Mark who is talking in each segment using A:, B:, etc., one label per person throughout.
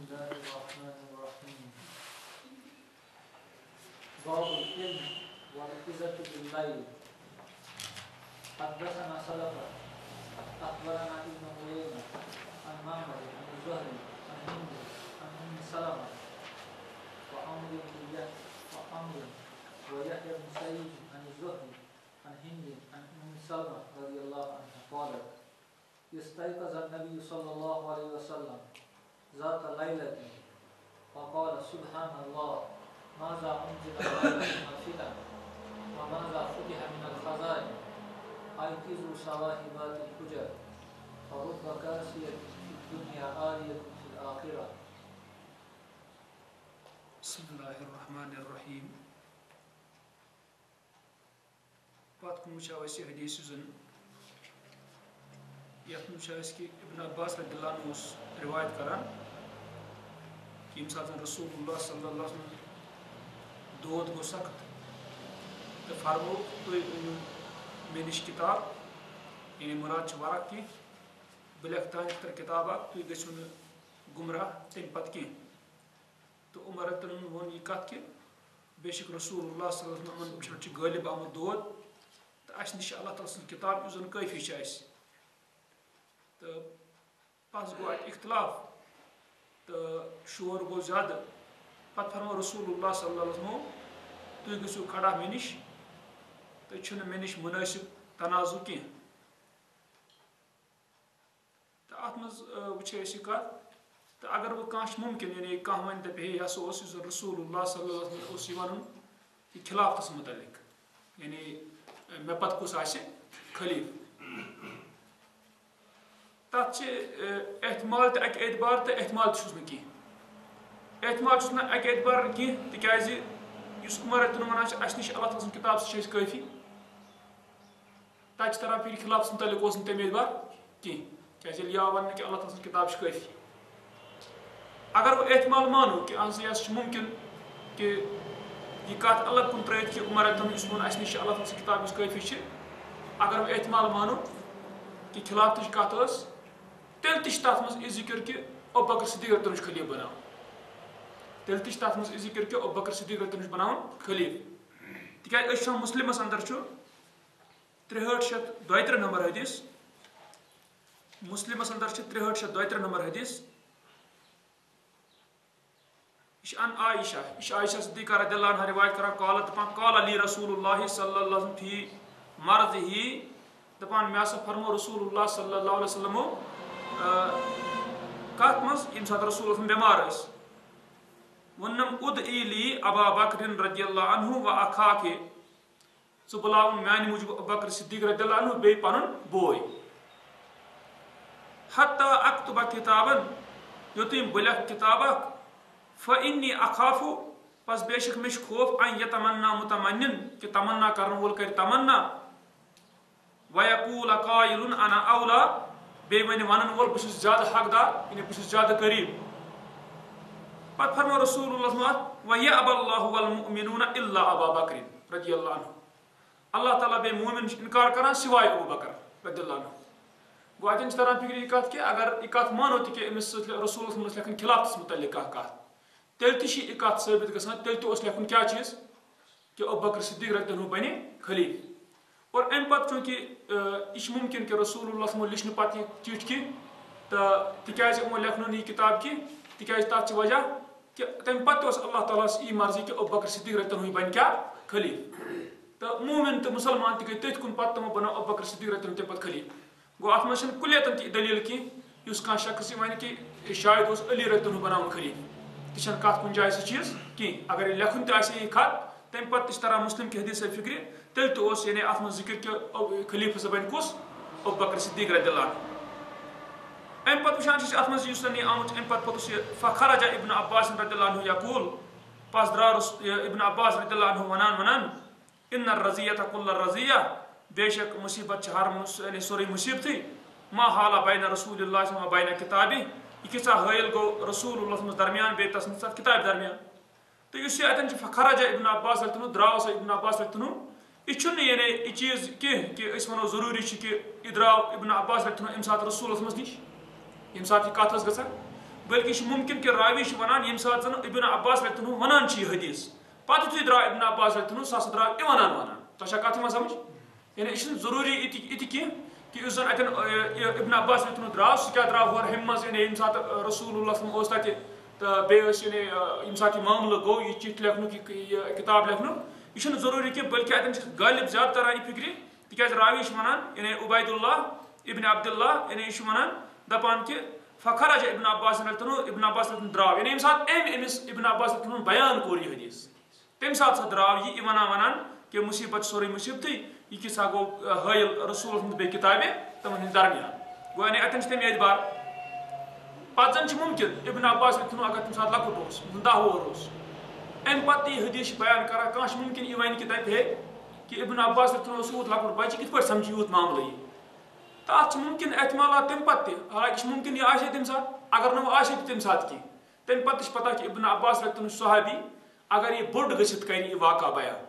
A: الله الرحمن الرحيم. باب العلم والعزة بالليل. حدثنا سلفة أخبرنا ابن عيينة عن معمر عن الزهري عن هند عن أم سلمة وعمر ويحيى بن سعيد عن الزهري عن هند عن أم سلمة رضي الله عنها قالت: استيقظ النبي صلى الله عليه وسلم ذات ليلة فقال: سبحان الله، ماذا أنزل علينا من الفتن وماذا فتح من الخزائن، أيقظوا صواحبات الحجر فرب كاسية في الدنيا عارية في الآخرة.
B: بسم الله الرحمن الرحيم. پتہ وچھو اس حدیث زن یتھ مجھ کہ ابن عباس رضی اللہ عنہ روایت کران کہ سات رسول اللہ صلی اللہ علیہ وسلم دود گو سخت تو فرمو تھی انو مے نش کتاب یعنی مراد ورق کی بہ لکھ تہند خطر کتاب تھی گھو گمراہ تم پتہ کی تو عمر تن ون یہ کت کہ بے شک رسول اللہ صلی اللہ علیہ وسلم پہ غالب آمد دود تو اس نش اللہ تعالیٰ سن کتاب اس کافی اس تو پس گو اختلاف تو شور گو زیادہ پتہ فرمو رسول اللہ صلی اللہ علیہ وسلم تھی گھو کھڑا مے نش تو مے نش مناسب تنازع کی تو ات مز وچ یہ کت تو اگر وہ کانش ممکن یعنی کھانا ون دپہ یہ ہسا رسول اللہ صلی اللہ علیہ وسلم ون یہ خلافتس متعلق یعنی مے پتہ کس آسہ خلیف تک احتمال تو اکہ اعتبار تو احتمال تس نا کی احتمال چھ نا اکہ اعتبار کی تکیاز اس عمر تن ونان اس نش اللہ تعالیٰ سن کتاب سے کافی تک تران پھر خلافس متعلق اس تم اعتبار کی کیازِ یا ون کہ اللہ تعالیٰ سن کتاب سے کافی اگر وہ احتمال مانو کہ یہ ممکن کہ یہ کت الگ کن ترت کہ عمر تن اس ون اس نش اللہ تعالیٰ سن کتاب کافی اگر وہ احتمال مانو کہ خلافتچ کت تیل تہ تر مز یہ ذکر کہ ابوبکر صدیق تن خلیف بناو تیل تہ تر مز یہ ذکر کہ ابوبکر صدیق تن بناو خلیف تکیاز مسلمس اندر 6332 نمبر حدیث مسلمس اندر 6332 نمبر حدیث عن عائشہ صدیقہ رضی اللہ عنہ روایت کران قالت قال علی رسول اللہ صلی اللہ علیہ وسلم فی مرضہ دپان مے فرمو رسول اللہ صلی اللہ علیہ وسلم کت مز یم سات رسول اللہ بیمار ونم ادعی لی ابا بکر رضی اللہ عنہ و اخاک ثہ بلاون میانہ موجب ابوبکر صدیق رضی اللہ عنہ بی پن بوے حتی اکتب کتابا یوتم بلکھ کتاب فانی اخاف پس بے شک مش خوف ان یتمنا متمنن کہ تمنا کرن وول کر تمنا ویقول قائل انا اولا بے ون ونن وول بس زیادہ حقدار یعنی بس زیادہ قریب پتہ فرمو رسول اللہ ویأبى اللہ والمؤمنون الا ابا بکر رضی اللہ عنہ اللہ تعالیٰ بے مومن انکار کران سوائے ابوبکر رضی اللہ عنہ گو اتن تران فکر یہ کت کہ اگر یہ کت مانو تہ کہ امس رسول اللہ لکھن خلافتس متعلق کت تیل تہ یہ کت ثابت گژھان تیل تہ لکھن کیا چیز کہ ابوبکر صدیق رضی اللہ عنہ بنے خلیف اور ام پتہ چونکہ یہ ممکن کہ رسول اللہ صلی لچھ پتہ یہ چٹھ کی تو تکیاز یمو لکھن یہ کتاب کی تکیاز تر وجہ کہ تم پتہ اللہ تعالیٰ یہ مرضی کہ ابوبکر صدیق رضی اللہ عنہ بن کیا خلیف تو مومن تو مسلمان تہ گئی تھی کن پتہ تمو بنو ابوبکر صدیق رضی اللہ عنہ تم پتہ خلیف گو ات مز کلیتن تہ دلیل کی اس کھانا شخص یہ ون کہ شاید اس علی رضی اللہ عنہ بناون خلیف تہ کت کن جائے سہ چیز کی اگر یہ لکھن تہ یہ خط تم پتہ تہ تران مسلم کی حدیث فکر تیل تہ یعنی ات مز ذکر کہ خلیف ہسا بن کس ابوبکر صدیق رضی اللہ عنہ ام پتہ وچھان ات مز اس آمت ام پتہ فخرج ابن عباس رضی اللہ عنہ یقول پس درا ابن عباس رضی اللہ عنہ ونان ان الرزیۃ کل الرزیہ بے شک مصیبت ہر یعنی سوری مصیبت ما حال بین رسول اللہ صلی اللہ علیہ وسلم بین کتابی یہ کیسا حائل گو رسول اللہ صلی اللہ علیہ وسلم درمیان بے تس کتاب درمیان تو اس اتن فخرج ابن عباس رضی اللہ عنہ دراو ابن عباس رضی اللہ عنہ یہ یعنی یہ چیز کہ اس ونو ضروری کہ یہ دراو ابن عباس رضی اللہ عنہ ام سات رسول اللہ صلی اللہ علیہ وسلم نش یم سات یہ کت گژھان بلکہ ممکن کہ راوی ونان یم سات زن ابن عباس رضی اللہ عنہ ونان یہ حدیث پتہ یُتھُے درٛاو ابن عباس رضی اللہ عنہ سُہ ہسا درٛاو یہِ ونان تۄہہِ چھا کتھ یِوان سمجھ یعنی یہِ چھُنہٕ ضروٗری یِتہِ کینٛہہ کہ یُس زن اتٮ۪ن ابن عباس رضی اللہ عنہ درٛاو سُہ کیٛاہ درٛاو ہورٕ ہُمہِ منٛز یعنی ییٚمہِ ساتہٕ رسول اللہ صلی اللہ علیہ وسلم اوس تتہِ تہٕ بیٚیہِ ٲسۍ یعنی ییٚمہِ ساتہٕ یہِ معاملہٕ گوٚو یہِ چِٹھۍ لیکھنُک یہِ کِتاب لیکھنُک یہِ چھُنہٕ ضروٗری کینٛہہ بلکہِ اتٮ۪ن چھِ غالب زیادٕ تران یہِ فکرِ تِکیٛازِ راوی چھِ ونان یعنی عبید اللہ ابن عبداللہ یعنی یہِ چھُ ونان دپان کہ فخرج ابن عباس رضی اللہ عنہ ابن عباس رضی اللہ عنہ درٛاو یعنی ییٚمہِ ساتہٕ أمۍ أمِس ابن عباس رضی اللہ عنہ بیان کوٚر یہِ حدیث تمہِ ساتہٕ سا درٛاو یہِ ونان کہ مصیبت سورُے مصیبتٕے یہِ کِسا گوٚو حٲیل رسول سٕنٛز بیٚیہِ کِتابہِ تِمن ہٕنٛدِ درمیان گوٚو یعنی اتٮ۪ن چھِ تمہِ اعتبار پتہٕ زن چھُ ممکن ابن عباس رضی اللہ عنہ اگر تمہِ ساتہٕ لۄکُٹ اوس 10 وُہُر اوس امہِ پتہٕ تہِ یہِ حدیث چھِ بیان کران کانٛہہ چھُ ممکن یہِ ونہِ کہِ دپہِ ہے کہ ابن عباس رضی اللہ عنہ اوس یوٗت لۄکُٹ بچہِ کِتھ پٲٹھۍ سمجھِ یوٗت معاملہٕ یہِ تہٕ اتھ چھِ ممکن احتمالات تمہِ پتہٕ تہِ حالانکہِ چھُ ممکن یہِ آسہِ ہے تمہِ ساتہٕ اگر نہٕ وۄنۍ آسہِ ہے تہِ تمہِ ساتہٕ کینٛہہ تمہِ پتہٕ تہِ چھِ پتہ کہ ابن عباس رضی اللہ عنہ صحابی اگر یہِ بوٚڑ گٔژھِتھ کرِ یہِ واقعہ بیان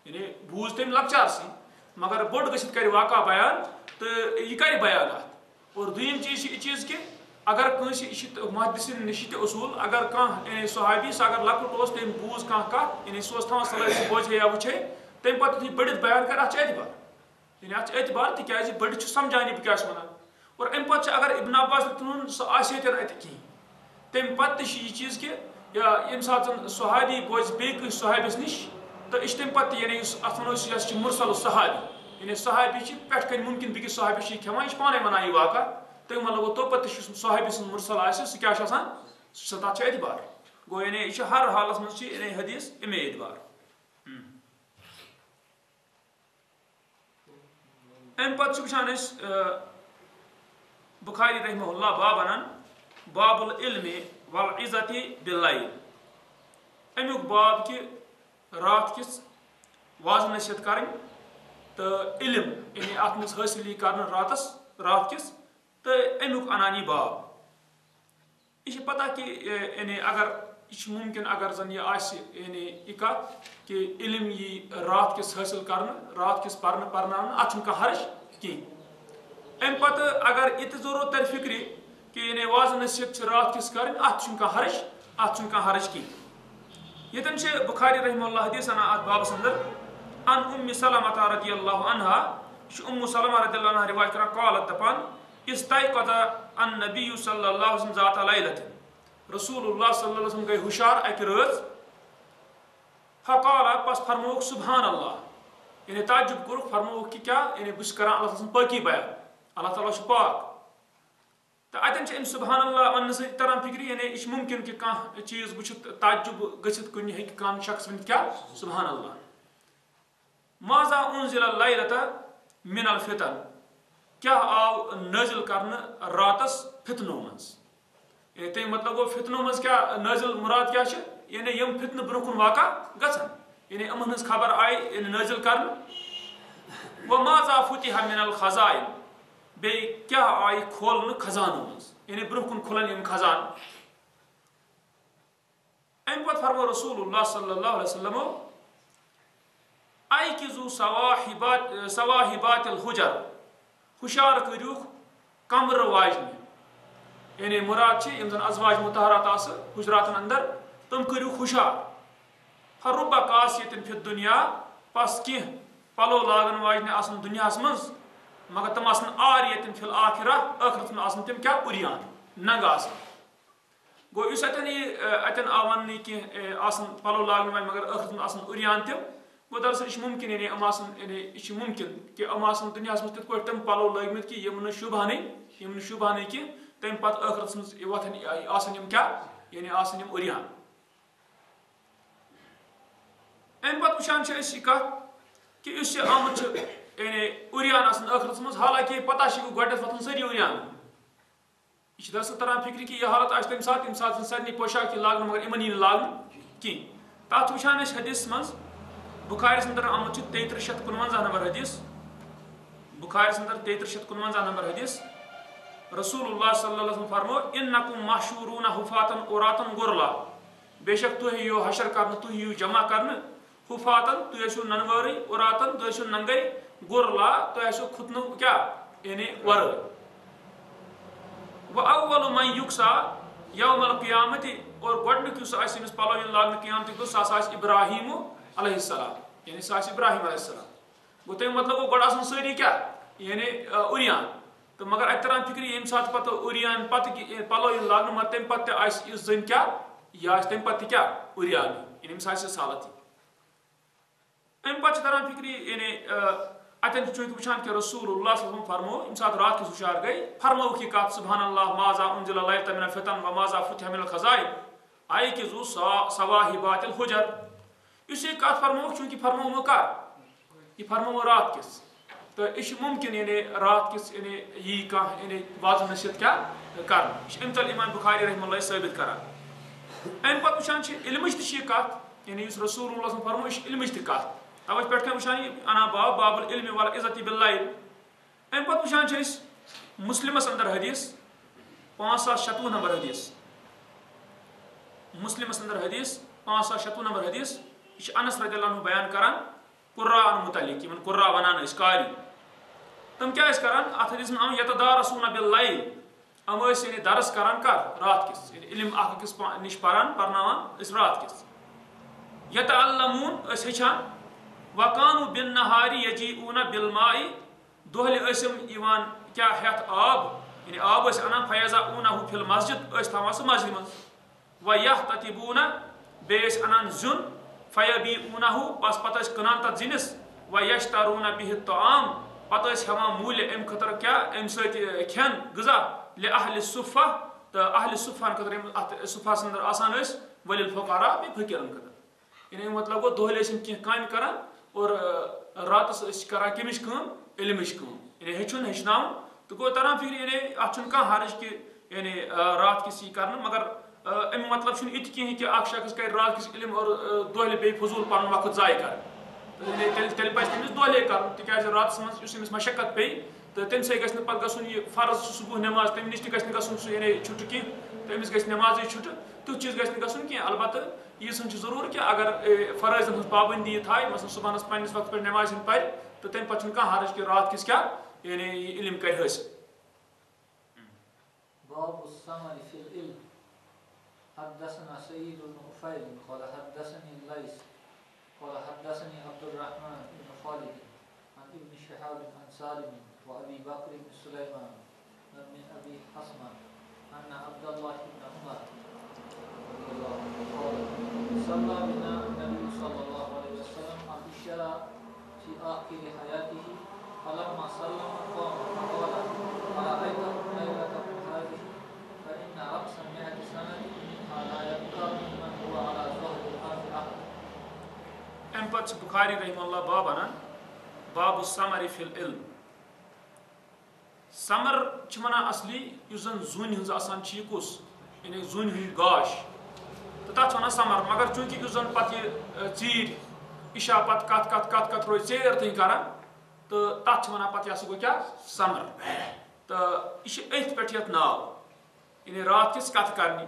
B: یعنی بوٗز تٔمۍ لۄکچارسٕے مگر بوٚڑ گٔژھِتھ کرِ واقعہ بیان تہٕ یہِ کرِ بیان اتھ اور دوٚیِم چیٖز چھِ یہِ چیٖز کہ اگر کٲنٛسہِ یہِ چھِ محدثیٖن نِش تہِ اصوٗل اگر کانٛہہ یعنی صحابی سُہ اگر لۄکُٹ اوس تٔمۍ بوٗز کانٛہہ کتھ یعنی سُہ اوس تھاوان صلٲحی سُہ بوزِ ہے یا وٕچھِ ہے تمہِ پتہٕ یُتھُے بٔڑِتھ بیان کرِ اتھ چھُ اعتبار یعنی اتھ چھُ اعتبار تِکیٛازِ بٔڑِتھ چھُ سمجھان یہِ بہٕ کیٛاہ چھُس ونان اور امہِ پتہٕ چھِ اگر ابن عباس رضی اللہ عنہ سُہ آسہِ ہے تہِ نہٕ اتہِ کِہیٖنۍ تمہِ پتہٕ تہِ چھُ یہِ چیٖز کہ یا ییٚمہِ ساتہٕ زن صحابی بوزِ بیٚیہِ کٲنٛسہِ صحابِس نِش تہٕ یہِ چھُ تمہِ پتہٕ تہِ یعنی یُس اتھ ونو أسۍ یہِ چھُ مُرسل صحابی یعنی صحابی چھِ پٮ۪ٹھٕ کنۍ ممکن بیٚکِس صحابی چھِ یہِ کھٮ۪وان یہِ چھُ پانے ونان یہِ واقعہ تٔمۍ مطلب توٚپتہٕ تہِ چھُ صحابی سُنٛد مُرسل آسہِ سُہ کیٛاہ چھُ آسان سُہ تتھ چھُ اعتبار گوٚو یعنی یہِ چھُ ہر حالس منٛز چھِ یعنی حدیث امے اعتبار امہِ پتہٕ چھِ وٕچھان أسۍ بخاری رحمہ اللہ باب انان باب العلم والعزت باللیل امیُک باب کہ رات کِس واض نصیحت کرٕنۍ تہٕ علم یعنی اتھ منٛز حٲصِل یی کرنہٕ رات کِس تہٕ امیُک انان یہِ باب یہِ چھِ پتہ کہ یعنی اگر یہِ چھُ ممکن اگر زن یہِ آسہِ یعنی یہِ کتھ کہ علم یی رات کِس حٲصِل کرنہٕ رات کِس پرناونہٕ اتھ چھُنہٕ کانٛہہ حرج کینٛہہ امہِ پتہٕ اگر یہِ تہِ ضروٗرت ترِ فکرِ کہ یعنی واض نصیحت چھِ رات کِس کرٕنۍ اتھ چھُنہٕ کانٛہہ حرج اتھ چھُنہٕ کانٛہہ حرج کینٛہہ ییٚتٮ۪ن چھِ بخاری رحمہ اللہ حدیث انان اتھ بابس اندر ان ام سلمہ رضی اللہ عنہا یہِ چھُ ام سلمہ رضی اللہ عنہا رِوایت کران قالت دپان استيقظ النبی صلی اللہ علیہ وسلم ذات لیلۃ رسول اللہ صلی اللہ علیہ وسلم گٔے ہُشار اکہِ رٲژ فقال پس فرمووُکھ سبحان اللہ یعنی تعجب کوٚرُکھ فرمووُکھ کہ کیٛاہ یعنی بہٕ چھُس کران اللہ تعالیٰ سٕنٛز پٲکی بیان اللہ تعالیٰ چھُ پاک تہٕ اتٮ۪ن چھِ أمۍ سبحان اللہ وننہٕ سۭتۍ تران فکرِ یعنی یہِ چھُ ممکن کہ کانٛہہ چیٖز وٕچھِتھ تعجب گٔژھِتھ کُنہِ ہیٚکہِ کانٛہہ شخص ؤنِتھ کیٛاہ سبحان اللہ ماذا انزل الليلة من الفتن کیٛاہ آو نٲزِل کرنہٕ راتس فتنو منٛز یعنی تمیُک مطلب گوٚو فتنو منٛز کیٛاہ نٲزِل مُراد کیٛاہ چھِ یعنی یِم فتنہٕ برونٛہہ کُن واقع گژھن یعنی یِمن ہٕنٛز خبر آیہِ یعنی نٲزِل کرنہٕ وماذا فتح من الخزائن بیٚیہِ کیٛاہ آیہِ کھولنہٕ خزانو منٛز یعنی برونٛہہ کُن کھُلن یِم خزان امہِ پتہٕ فرموو رسول اللہ صلی اللہ علیہ وسلمو ایقظوا صواحبات الحجر ہُشار کٔرِوُکھ کمرٕ واجنہِ یعنی مُراد چھِ یِم زن ازواج مُطہرات آسہٕ حجراتن اندر تِم کٔرِوُکھ ہُشار فرُبَ قاسیَةٍ فی الدُنیا پس کینٛہہ پلو لاگن واجنہِ آسن دُنیاہس منٛز مگر تِم آسن عاریَةٍ فی الآخرہ ٲخرتس منٛز آسن تِم کیٛاہ اُریان ننٛگہٕ آسن گوٚو یُس اتٮ۪ن آو وننہٕ یہِ کینٛہہ آسن پلو لاگن واجنہِ مگر ٲخرتس منٛز آسن اُریان تِم گوٚو دراصل یہِ چھُ ممکن یعنی یِم آسن یعنی یہِ چھُ ممکن کہ یِم آسن دُنیاہس منٛز تِتھ پٲٹھۍ تِم پلو لٲگمٕتۍ کہ یِم نہٕ شوٗبہانٕے کینٛہہ تمہِ پتہٕ ٲخرتس منٛز وۄتھن آسن یِم کیٛاہ یعنی آسن یِم اُریان امہِ پتہٕ وٕچھان چھِ أسۍ یہِ کتھ کہ یُس یہِ آمُت چھُ یعنی اُریان آسن ٲخرتس منٛز حالانکہ پتہ چھِ گۄڈنیتھ وۄتھن سٲری اُریان یہِ چھِ دراصل تران فکرِ کہ یہِ حالت آسہِ تمہِ ساتہٕ زن سارنٕے پوشاک یی لاگنہٕ مگر یِمن یی نہٕ لاگنہٕ کینٛہہ تتھ وٕچھان أسۍ حدیثس منٛز بخارِیَس اندر آمُت چھُ 3355 نمبر حدیث بخارِیَس اندر 3355 نمبر حدیث رسول اللہ صلی اللہ علیہ وسلم فرمو انکم محشورون حفاتن عوراتن غرلا بے شک تُہۍ یِیِو حشر کرنہٕ تُہۍ یِیِو جمع کرنہٕ حفاتن تُہۍ ٲسِو ننوٲرٕے عوراتن تُہۍ ٲسِو ننگے غرلا تُہۍ ٲسِو کھُتنہٕ کیٛاہ یعنی ورٲے واول من یُکسا یوم القیامت اور گۄڈنیُک یُس آسہِ أمِس پَلو ییٚلہِ لاگنہٕ قیامتٕکۍ دۄہ سُہ ہسا آسہِ ابراہیٖم علیہ السلام یعنی سُہ آسہِ ابراہیٖم علیہ السلام گوٚو تَمیُک مطلب گوٚو گۄڈٕ آسان سٲری کیٛاہ یعنی عُریان تہٕ مگر اَتہِ تران فِکرِ ییٚمہِ ساتہٕ پَتہٕ عُریان پَتہٕ پَلو ییٚلہِ لاگنہٕ مگر تَمہِ پَتہٕ تہِ آسہِ یِژھ زٔنۍ کیٛاہ یہِ آسہِ تَمہِ پَتہٕ تہِ کیٛاہ عُریانٕے یعنی أمِس آسہِ یہِ حالت اَمہِ پَتہٕ چھِ تران فِکرِ یعنی اَتٮ۪ن چھِ چوٗنٛکہِ وٕچھان کہِ رسول اللہ صلی اللہ علیہ وسلم فرمو ییٚمہِ ساتہٕ رات کِس ہُشار گٔے فرمووُکھ یہِ کَتھ سبحان اللہ مازا انزل لیلۃ من الفتن ومازا فتح من الخزائن ایکزوا صواحبات الحجر یُس یہِ کَتھ فرمووُکھ چوٗنٛکہِ فرمومُت کر یہِ فرمومُت رات کِس تہٕ یہِ چھُ مُمکِن یعنی رات کِس یعنی یی کانٛہہ یعنی واضح نصیحت کیٛاہ کرنہٕ یہِ چھُ اَمہِ تل اِمام بُخاری رحمہ اللہ ثٲبت کران اَمہِ پتہٕ وٕچھان چھِ علمٕچ تہِ چھِ یہِ کَتھ یعنی یُس رسول اللہ صلی فرمو یہِ چھِ علمٕچ تہِ کَتھ تَوَے چھِ پٮ۪ٹھ کَنۍ وٕچھان یہِ اَنان باب العلم والعزت باللیل اَمہِ پتہٕ وٕچھان چھِ أسۍ مُسلِمس اندر حدیٖث 5096 نمبر حدیٖث مُسلِمس اندر حدیٖث 5096 نمبر حدیٖث یہِ چھِ انس رضی اللہ عنہ بیان کران قُرآن مُتعلق یِمن قُرا ونان ٲسۍ قاری تِم کیٛاہ ٲسۍ کران اَتھ حدیٖث منٛز یتدارسوٗنَ باللیل یِم ٲسۍ یعنی درس کران کر رات کِس یعنی علم اکھ أکِس نِش پران پرناوان ٲسۍ رات کِس یتعلموٗن ٲسۍ ہیٚچھان وکانوٗ بالنہارِ یجیٖعوٗنَ بالماء دۄہلہِ ٲسۍ یِم یِوان کیٛاہ ہٮ۪تھ آب یعنی آب ٲسۍ انان فیضعوٗنہُ فی المسجد ٲسۍ تھاوان سُہ مسجدِ منٛز ویحتطبوٗنَ بیٚیہِ ٲسۍ انان زیُن فیبیعوٗنہُ بس پتہٕ ٲسۍ کٕنان تتھ زِنِس ویشتروٗنَ بِہِ الطعام پتہٕ ٲسۍ ہٮ۪وان موٗلہِ امہِ خٲطرٕ کیٛاہ امہِ سۭتۍ کھٮ۪ن غذا لِأہلِ صُفہ تہٕ اہلِ صُفہن خٲطرٕ یِم اتھ صُفہس اندر آسان ٲسۍ ولِلفقراء بیٚیہِ فقیٖرن خٲطرٕ یعنی امیُک مطلب گوٚو دۄہلہِ ٲسۍ یِم کینٛہہ کامہِ کران اور راتس ٲسۍ کران کمِچ کٲم علمٕچ کٲم یعنی ہیٚچھُن ہیٚچھناوُن تہٕ گوٚو تران فِکرِ یعنی اتھ چھُنہٕ کانٛہہ حرج کہِ یعنی رات کِس یی کرنہٕ مگر امیُک مطلب چھُنہٕ یہِ تہِ کِہینۍ کہِ اکھ شخص کرِ رات کِس علم اور دۄہلہِ بیٚیہِ فضوٗل پنُن وقت ضایہِ کرٕ تیٚلہِ پزِ تٔمِس دۄہلے کرُن تِکیٛازِ راتس منٛز یُس أمِس مشقت پیٚیہِ تہٕ تمہِ سۭتۍ گژھِ نہٕ پتہٕ گژھُن یہِ فرض چھُ صبح نٮ۪ماز تمہِ نِش تہِ گژھِ نہٕ گژھُن سُہ یعنی چھُٹہٕ کینٛہہ تہٕ أمِس گژھِ نٮ۪مازٕے چھُٹہٕ تیُتھ چیٖز گژھِ نہٕ گژھُن کینٛہہ البتہٕ ییٖژ ہن چھِ ضروٗر کہِ اگر فرٲیضن ہٕنٛز پابنٛدی یہِ تھایہِ مثلاً صبحنس پننِس وقتس پٮ۪ٹھ نٮ۪مازِ ہٕنٛدۍ پرِ تہٕ تمہِ پتہٕ چھُنہٕ کانٛہہ حرج کہِ رات کِس کیٛاہ یعنی یہِ علم کرِ حٲصِل
A: حدثنا سعيد بن عفيل قال حدثني الليث قال حدثني عبد الرحمن بن خالد عن ابن شهاب عن سالم وابي بكر بن سليمان من ابي حصمه ان عبد الله بن عمر رضي الله عنه قال صلى بنا النبي صلى الله عليه وسلم العشاء في اخر حياته فلما سلم قام فقال ارايتكم ليلتكم هذه فان رأس 100 سنه
B: امہِ پتہٕ چھِ بُخاری رحمہ اللہ باب انان باب السمر فی العلم سمر چھِ ونان اصلی یُس زن زوٗنہِ ہٕنٛز آسان چھِ یہِ کُس یعنی زوٗنہِ ہُنٛد گاش تہٕ تتھ چھِ ونان سمر مگر چوٗنٛکہِ یُس زن پتہٕ یہِ ژیٖرۍ عشا پتہٕ کتھ روزِ ژیر تانۍ کران تہٕ تتھ چھِ ونان پتہٕ یہِ ہسا گوٚو کیٛاہ سمر تہٕ یہِ چھِ أتھۍ پٮ۪ٹھ یتھ ناو یعنی رات کِس کتھٕ کرنہِ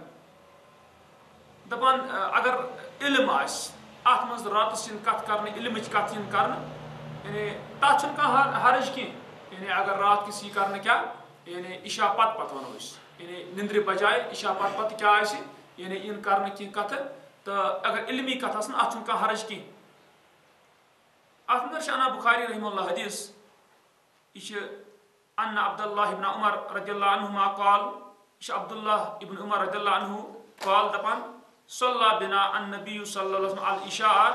B: دپان اگر علم آسہِ اتھ منٛز راتس یِن کتھ کرنہٕ علمٕچ کتھ یِن کرنہٕ یعنی تتھ چھُنہٕ کانٛہہ حرج کینٛہہ یعنی اگر رات کِس یی کرنہٕ کیٛاہ یعنی عشا پتہٕ ونو أسۍ یعنی نندرِ بجاے عشا پتہٕ کیٛاہ آسہِ یعنی یِن کرنہٕ کینٛہہ کتھٕ تہٕ اگر علمی کتھ آسن اتھ چھُنہٕ کانٛہہ حرج کینٛہہ اتھ منٛز چھِ انان بُخاری رحمہ اللہ حدیث یہِ چھِ ان عبداللہ ابن عمر رضی اللہ عنہما قال یہِ چھِ عبداللہ ابن عمر رضی اللہ عنہ قال دپان صلی بنا النبی صلی اللہ علیہ وسلم العشاء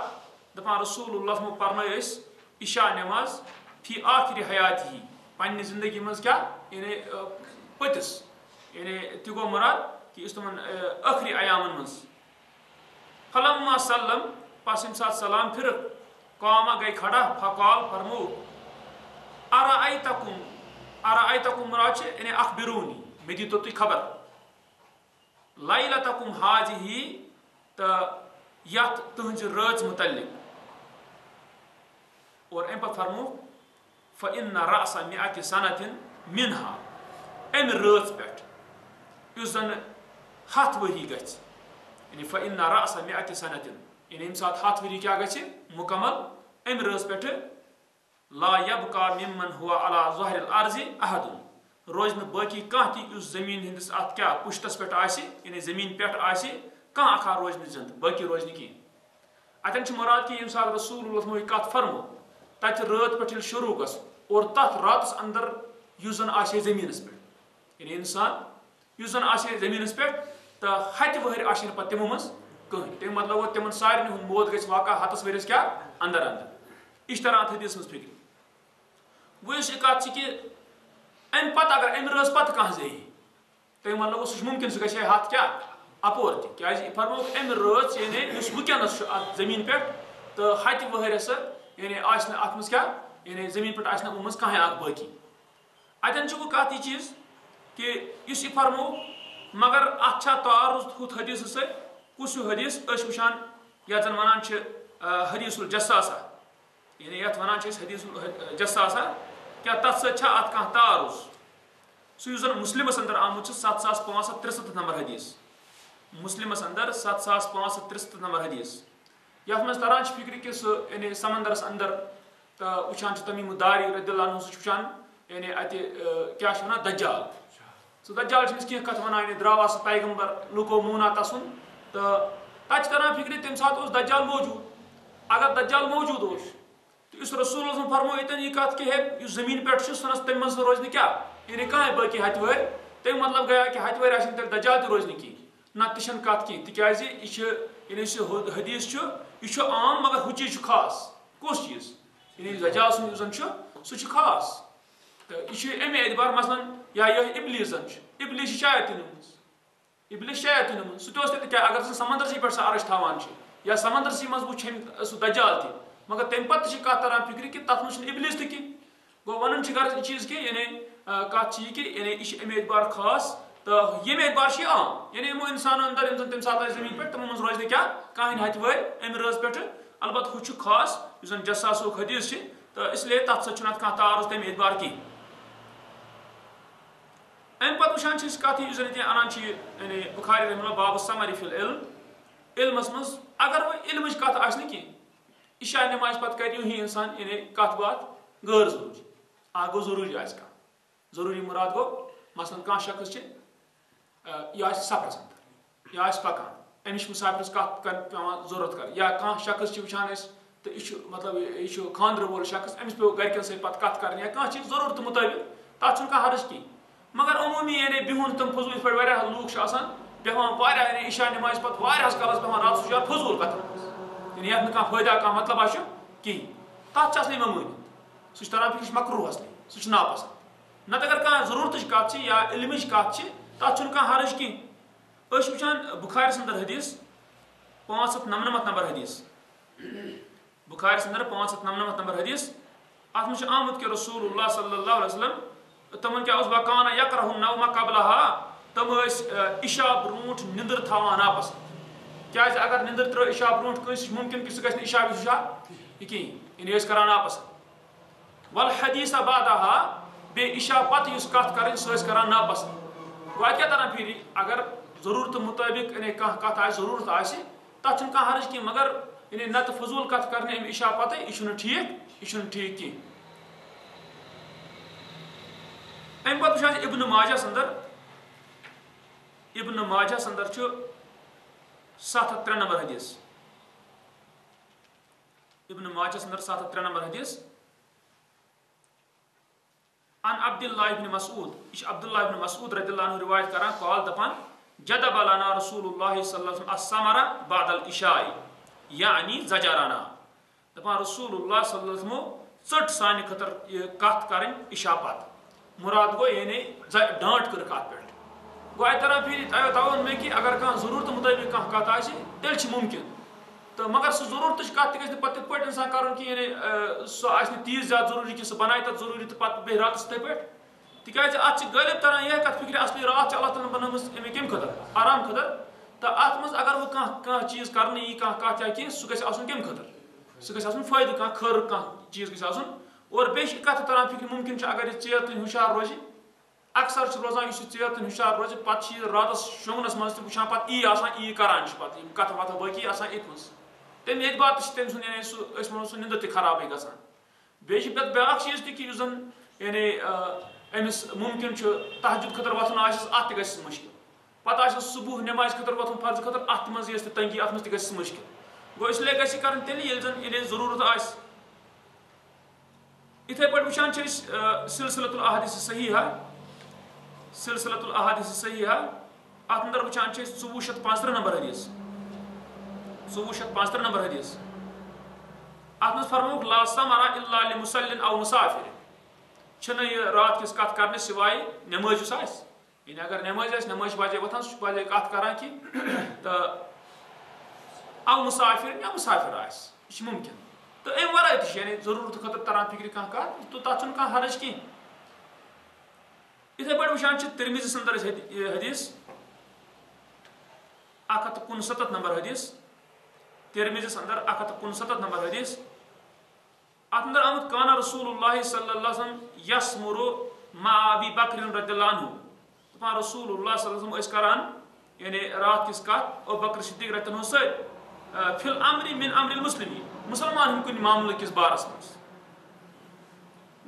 B: دپان رسول اللہ صلی پرنٲے أسۍ عشا نٮ۪ماز فی آخرِ حیاتی پننہِ زندگی منٛز کیٛاہ یعنی پٔتِس یعنی تہِ گوٚو مُراد کہِ یُس تِمن ٲخری ایامن منٛز فلما سلم پس ییٚمہِ ساتہٕ سلام پھِرٕکھ قاما گٔے کھڑا فقال فرمو ارأیتکم مُراد چھِ یعنی اخبرونی مےٚ دِتو تُہۍ خبر لیلتکم حاضی تہٕ یتھ تُہنٛزِ رٲژ مُتعلق اور امہِ پتہٕ فرموکھ فإن رأس 100 سنة منها امہِ رٲژ پٮ۪ٹھ یُس زن 100 ؤری گژھِ یعنی فإن رأس 100 سنة یعنی ییٚمہِ ساتہٕ 100 ؤری کیٛاہ گژھِ مُکمل امہِ رٲژ پٮ۪ٹھٕ لا يبقى ممن هو على ظهر الارض احد روز باقی کھانا تہ اس زمین ہندس ات کیا پشتس پہ یعنی زمین پہ کھانا اکھا روز زند باقی روز کہیں اتن مراد کہ یم سات رسول اللہ یہ کت فرمو تت رات پہ شروع گھس اور تر راتس اندر اس زن آسے زمینس پہ یعنی انسان اس زن آسے زمینس پہ تو ہتہ ؤہر آسن پتہ تمو مز کہیں تم مطلب گو تمن سارے ہند موت گھس واقع ہتس ورس کیا اندر اندر یہ طرح حدیث مز فکر وہ اس کت کہ ام پتہ اگر ام رز پتہ کھانا زی تم مطلب سہ ممکن سہ گھے ہاتھ کیا اپور تہ کیاز فرمو ام رز یعنی اس ونکس زمین پہ تو ہتہ ؤہر سا یعنی آس ات مز کیا یعنی زمین پہ آس نا کھانا اخ باقی اتن گو کت یہ چیز کہ اس یہ فرمو مگر اتھا تعارض ہُتھ حدیث سی کس حدیث وچان یتھ زن ونان حدیث الجساسہ یعنی یتھ ونان حدیث الجساسہ کیا تر ست ات کھانا تعارض سہ زن مسلمس اندر آمت 7563 نمبر حدیث مسلمس اندر 7563 نمبر حدیث یتھ مز تران فکر کہ سہ یعنی سمندرس اندر تو وچان تمیم داری رضی اللہ عنہ سہ وچان یعنی اتہ کیا ونان دجال سہ دجال کی کت ونان درا سہ پیغمبر لوکو مونا تسن تو تک کران فکر تمہ سات اس دجال موجود اگر دجال موجود تو اس رسول اللہ فرمو اتن یہ کت کہ اس زمین پہ سنس تم من روز کیا یعنی کھانا باقی ہتھ ور تم مطلب گیا کہ ہتھ ور آن تیل دجال تہ روز کی نہ تہ کت کہیں تکیاز یہ یعنی سہ حدیث یہ عام مگر ہُہ چیز خاص کس چیز یعنی دجال سن زن سہ خاص تو یہ امہ اعتبار مثلا یا یہ ابلیس زن ابلیس شاید ابلیس شاید سہ تہ اگر سہ سمندرسی پہ سہ عرش تھوان یا سمندرسی مز وچ سہ دجال تہ مگر تمہ پتہ کت تران فکر کہ تر مجھ ابلیس تہ کی گو ون غرض یہ چیز کہ یعنی کت یہ کہ یعنی یہ امہ اعتبار خاص تو یم اعتبار یہ عام یعنی یمو انسان اندر یم تمہ سات زمین پہ تمو مز روز کیا کہین ہتھ ور امہ رز پہ البتہ ہُہ خاص اس زن جساسک حدیث تو اس لیے تر ست ات کھانا تعارض تمہ اعتبار کی ام پتہ وچان کت اس زن انان یعنی بخاری رحمہ اللہ باب السمر فی العلم علمس مز اگر وہ علمچ کت آس نا کی عشاء نماز پتہ کر ہی انسان یعنی کت بات غیر ضروری گو ضروری آس ضروری مراد گو مثلاً کھانا شخص یہ سفرس اندر یا پکان امش مسافرس کت کر پیوان ضرورت کر یا کھانا شخص وچان تو یہ مطلب یہ خاندر وول شخص امس پیو گرکن ست پتہ کت کر یا کھانا چیز ضرورت مطابق تر کھانا حرج کی مگر عمومی یعنی بہن تم فضول پہ لوگ بیوان یعنی عشاء نماز پتہ واریاہس کالس بیوان رات سہ فضول کتن یعنی یتھ کھانا فائدہ کھانا مطلب آ کہیں تر آسان مٲنِتھ سہ تران فکر مکروہ اصلی سہ ناپسند نتہٕ اگر کھانا ضرورتچ کت یا علمچ کت تر کھانا حرج کہیں وچان بخارس اندر حدیث 599 نمبر حدیث بخارس اندر 599 نمبر حدیث ات مجھ آمت کہ رسول اللہ صلی اللہ علیہ وسلم تمن کیا وکانا یکرہ النوم قبلها تم عشاء برونٹ نندر تھوان ناپسند کیاز اگر نندر تر عشاء برونٹ کنس ممکن کہ سہ گژھِ عشاء یہ کہیں یعنی کران ناپسند والحدیث بعدها بے عشاء پتہ اس کت کریں سہ کران ناپسند گویا کیا تران پھر اگر ضرورت مطابق یعنی کت آ ضرورت آ تر کھانا حرج کی مگر یعنی نت فضول کت کرنے ام عشاء پتہ یہ ٹھیک کی ام پتہ وچان ابن ماجہس اندر 703 نمبر حدیث ابن ماجہس اندر 703 نمبر حدیث عن عبد الله بن مسعود یہ عبد الله بن مسعود رضی اللہ عنہ روایت کران قال دپان جدب لنا رسول اللہ صلی اللہ علیہ وسلم السمر بعد العشاء یعنی زجرنا دپان رسول اللہ صلی اللہ علیہ وسلم ژٹ سانہ خطر کت کریں عشاء پتہ مراد گو یعنی ڈانٹ کر کت پہ گو اتنا پھر تاون میں کہ اگر کھانا ضرورت مطابق کھانا کت آسہ تیل ممکن تو مگر سہ ضرورت کت تہ گھس پتہ پہ انسان کرن کہ یعنی سہ آس تیز زیادہ ضروری کہ سہ بنائے تک ضروری تو پتہ بہ راتس تھی پہ تکیاز ات غالب تران یہ کت فکر اصلی رات اللہ تعالیٰ بنام امہ کم خطر آرام خطر تو ات مز اگر وہ کھانا چیز کرنے یہ کھانا کت یا کہ سہ گژھِ آسن کم خطر سہ گژھِ آسن فائدہ کھانا خر کھانا چیز گژھِ آسن اور بیٚیہِ کتھ تران فکر ممکن اگر یہ ژیر تین ہوشیار روزِ اکثر روزان اس ژیر تین ہوشیار روزِ پتہ راتس شونگنس مز تہ وچھان پتہ ای آسان ای کران پتہ کتھ وتھ باقی آسان اتھ مز تمہ اعتبار تہ تم سن یعنی سہ ونو سہ نندر تہ خرابے گژھان بیٚیہِ بیاکھ چیز تہ کہ یُس زن یعنی أمس ممکن تہجد خٲطرٕ وۄتھُن آسٮ۪س اَتھ تہِ گژھٮ۪س مُشکِل پَتہٕ آسٮ۪س صبح نٮ۪مازِ خٲطرٕ وۄتھُن فرضہٕ خٲطرٕ اَتھ تہِ منٛز یِیَس تہِ تنگی اَتھ منٛز تہِ گژھٮ۪س مُشکِل گوٚو اِسلیے گژھِ یہِ کَرٕنۍ تیٚلہِ ییٚلہِ ضروٗرت آسہِ یِتھَے پٲٹھۍ وٕچھان چھِ أسۍ سلسلۃ الاحادیث صحیحہ اَتھ اندر وٕچھان چھِ أسۍ 2435 نمبر حدیث 2435 نمبر حدیث اَتھ منٛز فرمووُکھ لا سمرا الا لمصلٍ او مسافر چھِنہٕ یہِ رات کِس کَتھ کَرنہِ سِوایے نٮ۪مٲزۍ یُس آسہِ یعنی اگر نٮ۪مٲزۍ آسہِ نٮ۪مٲزۍ چھِ بجے وۄتھان سُہ چھُ بجے کَتھ کَران کینٛہہ تہٕ او مسافر یا مسافر آسہِ یہِ چھِ مُمکِن تہٕ اَمہِ وَرٲے تہِ چھِ یعنی ضروٗرتہٕ خٲطرٕ تران فِکرِ کانٛہہ کَتھ تہٕ تَتھ چھُنہٕ کانٛہہ حرج کینٛہہ یِتھَے پٲٹھۍ وٕچھان چھِ ترمذیَس اندر أسۍ حدیث 169 نمبر حدیث ترمذیَس اندر 169 نمبر حدیث اَتھ اندر آمُت کانا رسول اللہ صلی اللہ علیہ وسلم یسمر مع ابی بکر رضی اللہ عنہ دَپان رسول اللہ صلی اللہ علیہ وسلم ٲسۍ کران یعنی رات کِس کَتھ ابوٗبکر صدیق رضی اللہ عنہ سۭتۍ فی الامر من امر المسلمین مُسلمان ہٕنٛدۍ کُنہِ معاملہٕ کِس بارس منٛز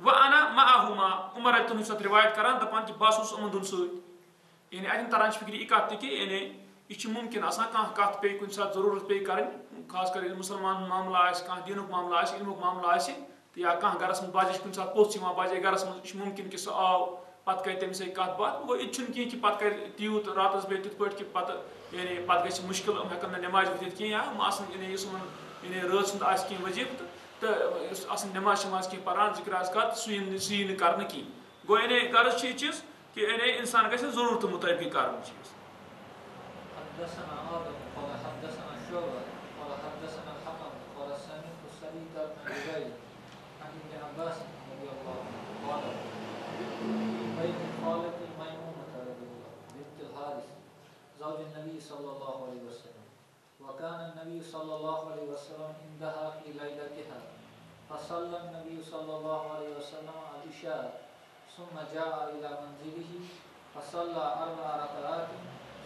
B: وَأَنا مَعَهُمَا عمر رضی اللہ عنہ چھُ اَتھ رِوایت کران دَپان کہِ بہٕ ہسا اوسُس یِمن دۄن سۭتۍ یعنی اَتٮ۪ن تران چھِ فِکرِ یہِ کَتھ تہِ کہِ یعنی یہِ چھُ مُمکِن آسان کانٛہہ کَتھ پیٚیہِ کُنہِ ساتہٕ ضروٗرت پیٚیہِ کَرٕنۍ خاص کر ییٚلہِ مُسلمان ہُنٛد معاملہٕ آسہِ کانٛہہ دیٖنُک معاملہٕ آسہِ علمُک معاملہٕ آسہِ تہٕ یا کانٛہہ گرس منٛز بجے چھِ کُنہِ ساتہٕ پوٚژھ یِوان بجے گرس منٛز یہِ چھُ مُمکِن کہِ سُہ آو پتہٕ کرِ تٔمِس سۭتۍ کَتھ باتھ گوٚو یہِ تہِ چھُنہٕ کینٛہہ کہِ پتہٕ کرِ تیوٗت راتس بیٚیہِ تِتھ پٲٹھۍ کہِ پتہٕ یعنی پتہٕ گژھِ مُشکِل یِم ہٮ۪کن نہٕ نٮ۪مازِ ؤتھِتھ کینٛہہ یا یِم آسن یعنی یُس یِمن یعنی رٲژ ہُنٛد آسہِ کینٛہہ وظیٖفہٕ تہٕ یُس آسان نٮ۪ماز شٮ۪ماز کینٛہہ پران ذِکر اذکار سُہ یی نہٕ کرنہٕ کینٛہہ گوٚو یعنی غرض چھُ یہِ چیٖز کہِ یعنی اِنسان گژھِ ضروٗرتہٕ مُطٲبِق کرُن چیٖز
A: زوج النبي صلى الله عليه وسلم وكان النبي صلى الله عليه وسلم عندها في ليلتها فصلى النبي صلى الله عليه وسلم العشاء ثم جاء إلى منزله فصلى 4 ركعات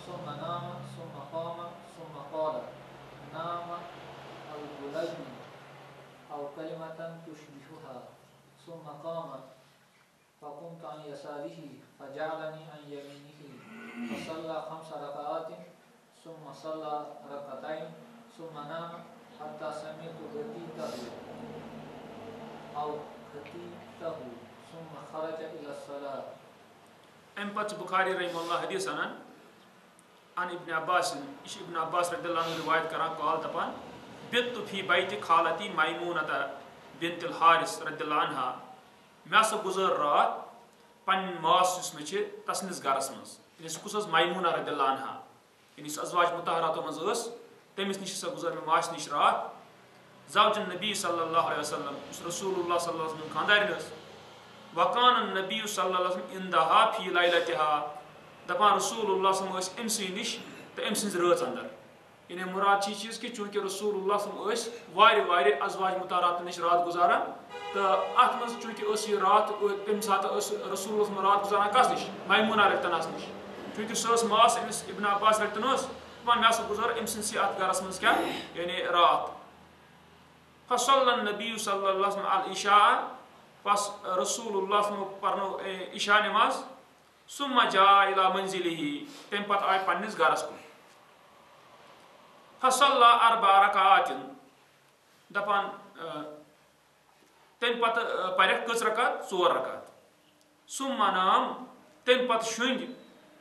A: ثم نام ثم قام ثم قال نام الغليم أو كلمة تشبهها ثم قام فقمت عن يساره فجعلني عن يمينه فصلى 5 ركعات ثم صلى ركعتين ثم نام حتى سمعت غتيته ثم خرج إلى الصلاة.
B: أم پتہ بخاری رحمہ اللہ حدیث انان عن ابن عباس ابن عباس رضی اللہ عنہ روایت کران قال دپان بت فی بیت خالتی میمونۃ بنت الحارث رضی اللہ عنہا مےٚ ہسا گُزٲر رات پنٕنۍ ماس یُس مےٚ چھِ تسنِس گرس منٛز یعنی سُہ کُس ٲس میمونہ رضی اللہ عنہا یعنی سُہ ازواج مطہراتو منٛز ٲس تٔمِس نِش ہسا گُزٲر مےٚ ماسہِ نِش رات زوج النبی صلی اللہ علیہ وسلم یُس رسول اللہ صلی اللہ علیہ وسلم خاندارین ٲس وکان النبی صلی اللہ علیہ وسلم اندہا فی لیلتہا دپان رسول اللہ صلی اللہ علیہ وسلم أمسٕے نِش تہٕ أمۍ سٕنٛزِ رٲژ اندر یعنی مراد چھِ یہِ چیٖز کہِ چوٗنٛکہِ رسول اللہ صلی اللہ علیہ وسلم ٲسۍ وارِ ازواج مطہراتن نِش رات گُزاران تہٕ اتھ منٛز چوٗنٛکہِ ٲس یہِ رات تمہِ ساتہٕ ٲس رسول اللہ صلی رات گُزاران کس نِش میمونہ رٔٹتنس نِش چوٗنٛکہِ سۄ ٲس ماس أمِس ابن عباس رٔٹتن ٲس دپان مےٚ ہسا گُزٲر أمۍ سٕنٛدسٕے اتھ گرس منٛز کیٛاہ یعنی رات فصلى النبی صلی اللہ علیہ وسلم العشاء بس رسول اللہ صلی اللہ علیہ وسلم پرنو عشاء نماز ثم جاء الى منزله تمہِ پتہٕ آے پننِس گرس کُن فصلى 4 ركعات دپان تمہِ پتہٕ پرٮ۪کھ کٔژ رکعت 4 رکعت ثم نام تمہِ پتہٕ شۄنٛگۍ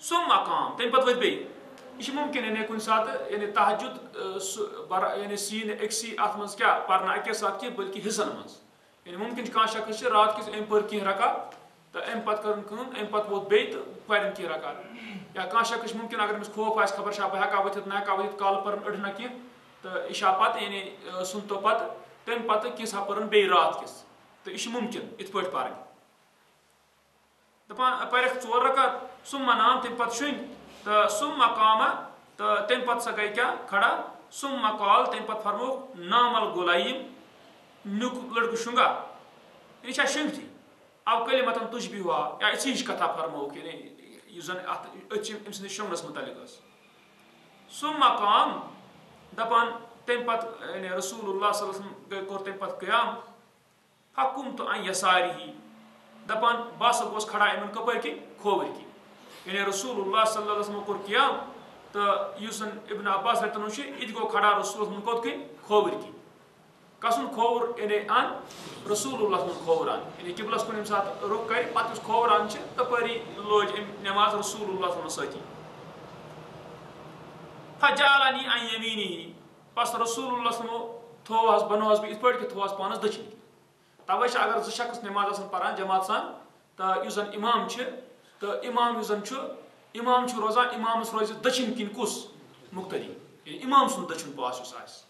B: ثم قام تمہِ پتہٕ ؤتھۍ بیٚیہِ یہ ممکن یعنی کُنہِ ساتہٕ یعنی تہجد یعنی سین أکسٕے اتھ منٛز کیٛاہ پرنہٕ اکے ساتہٕ کینٛہہ بلکہِ حصن منٛز یعنی ممکن کانٛہہ شخص چھِ رات کِس أمۍ پٔر کینٛہہ رکعت تہٕ أمۍ پتہٕ کٔرٕن کٲم أمۍ پتہٕ ووت بیٚیہِ تہٕ پرن کینٛہہ رکعت یا کانٛہہ شخص چھُ ممکن اگر أمِس خوف آسہِ خبر چھا بہٕ ہٮ۪کا ؤتھِتھ نہ ہٮ۪کا ؤتھِتھ کالہٕ پرن أڑۍ نہ کینٛہہ تہٕ عشاء پتہٕ یعنی سُنتو پتہٕ تمہِ پتہٕ کینٛژھا پرن بیٚیہِ رات کِس تہٕ یہِ چھُ ممکن یِتھ پٲٹھۍ پرٕنۍ دپان پرٮ۪کھ 4 رکعت ثم نام تمہِ پتہٕ شۄنٛگۍ تہٕ ثم قام تہٕ تمہِ پتہٕ سا گٔے کیٛاہ کھڑا ثم قال تمہِ پتہٕ فرمووُکھ نام الغلیم نیُک لڑکہٕ شۄنٛگا یہِ چھا شۄنٛگتھٕے او کلمتن تشبہها یا یِژھٕے ہِش کتھا فرمووُکھ یعنی یُس زن اتھ أتھۍ أمۍ سٕنٛدِس شۄنٛگنس مُتعلق ٲس ثم قام دپان تمہِ پتہٕ یعنی رسول اللہ صلی اللہ علیہ وسلم کوٚر تمہِ پتہٕ قیام فقمت عن یسارِہ دپان باسا گوس کھڑا ان کپر کی کھوور کی یعنی رسول اللہ صلی اللہ علیہ وسلم کور قیام تو اس ابن عباس رتن یہ گو کھڑا رسول اللہ کوت کن کھوور کی کسن کھوور یعنی ان رسول اللہ کھوور ان یعنی قبلس کن سات رخ کر پتہ کھوور ان تپری لوج نماز رسول اللہ سۭتی فجعلنی عن یمینہ پس رسول اللہ تھوہس بنوہس بہ ات پہ تھوہس پانس دچھن توے اگر زٕ شخص نماز پران جماعت سان تو اس زن امام تو امام اس زن امام روزان امامس روز دچھن کن کس مقتدی یعنی امام سن دچھن پاس اس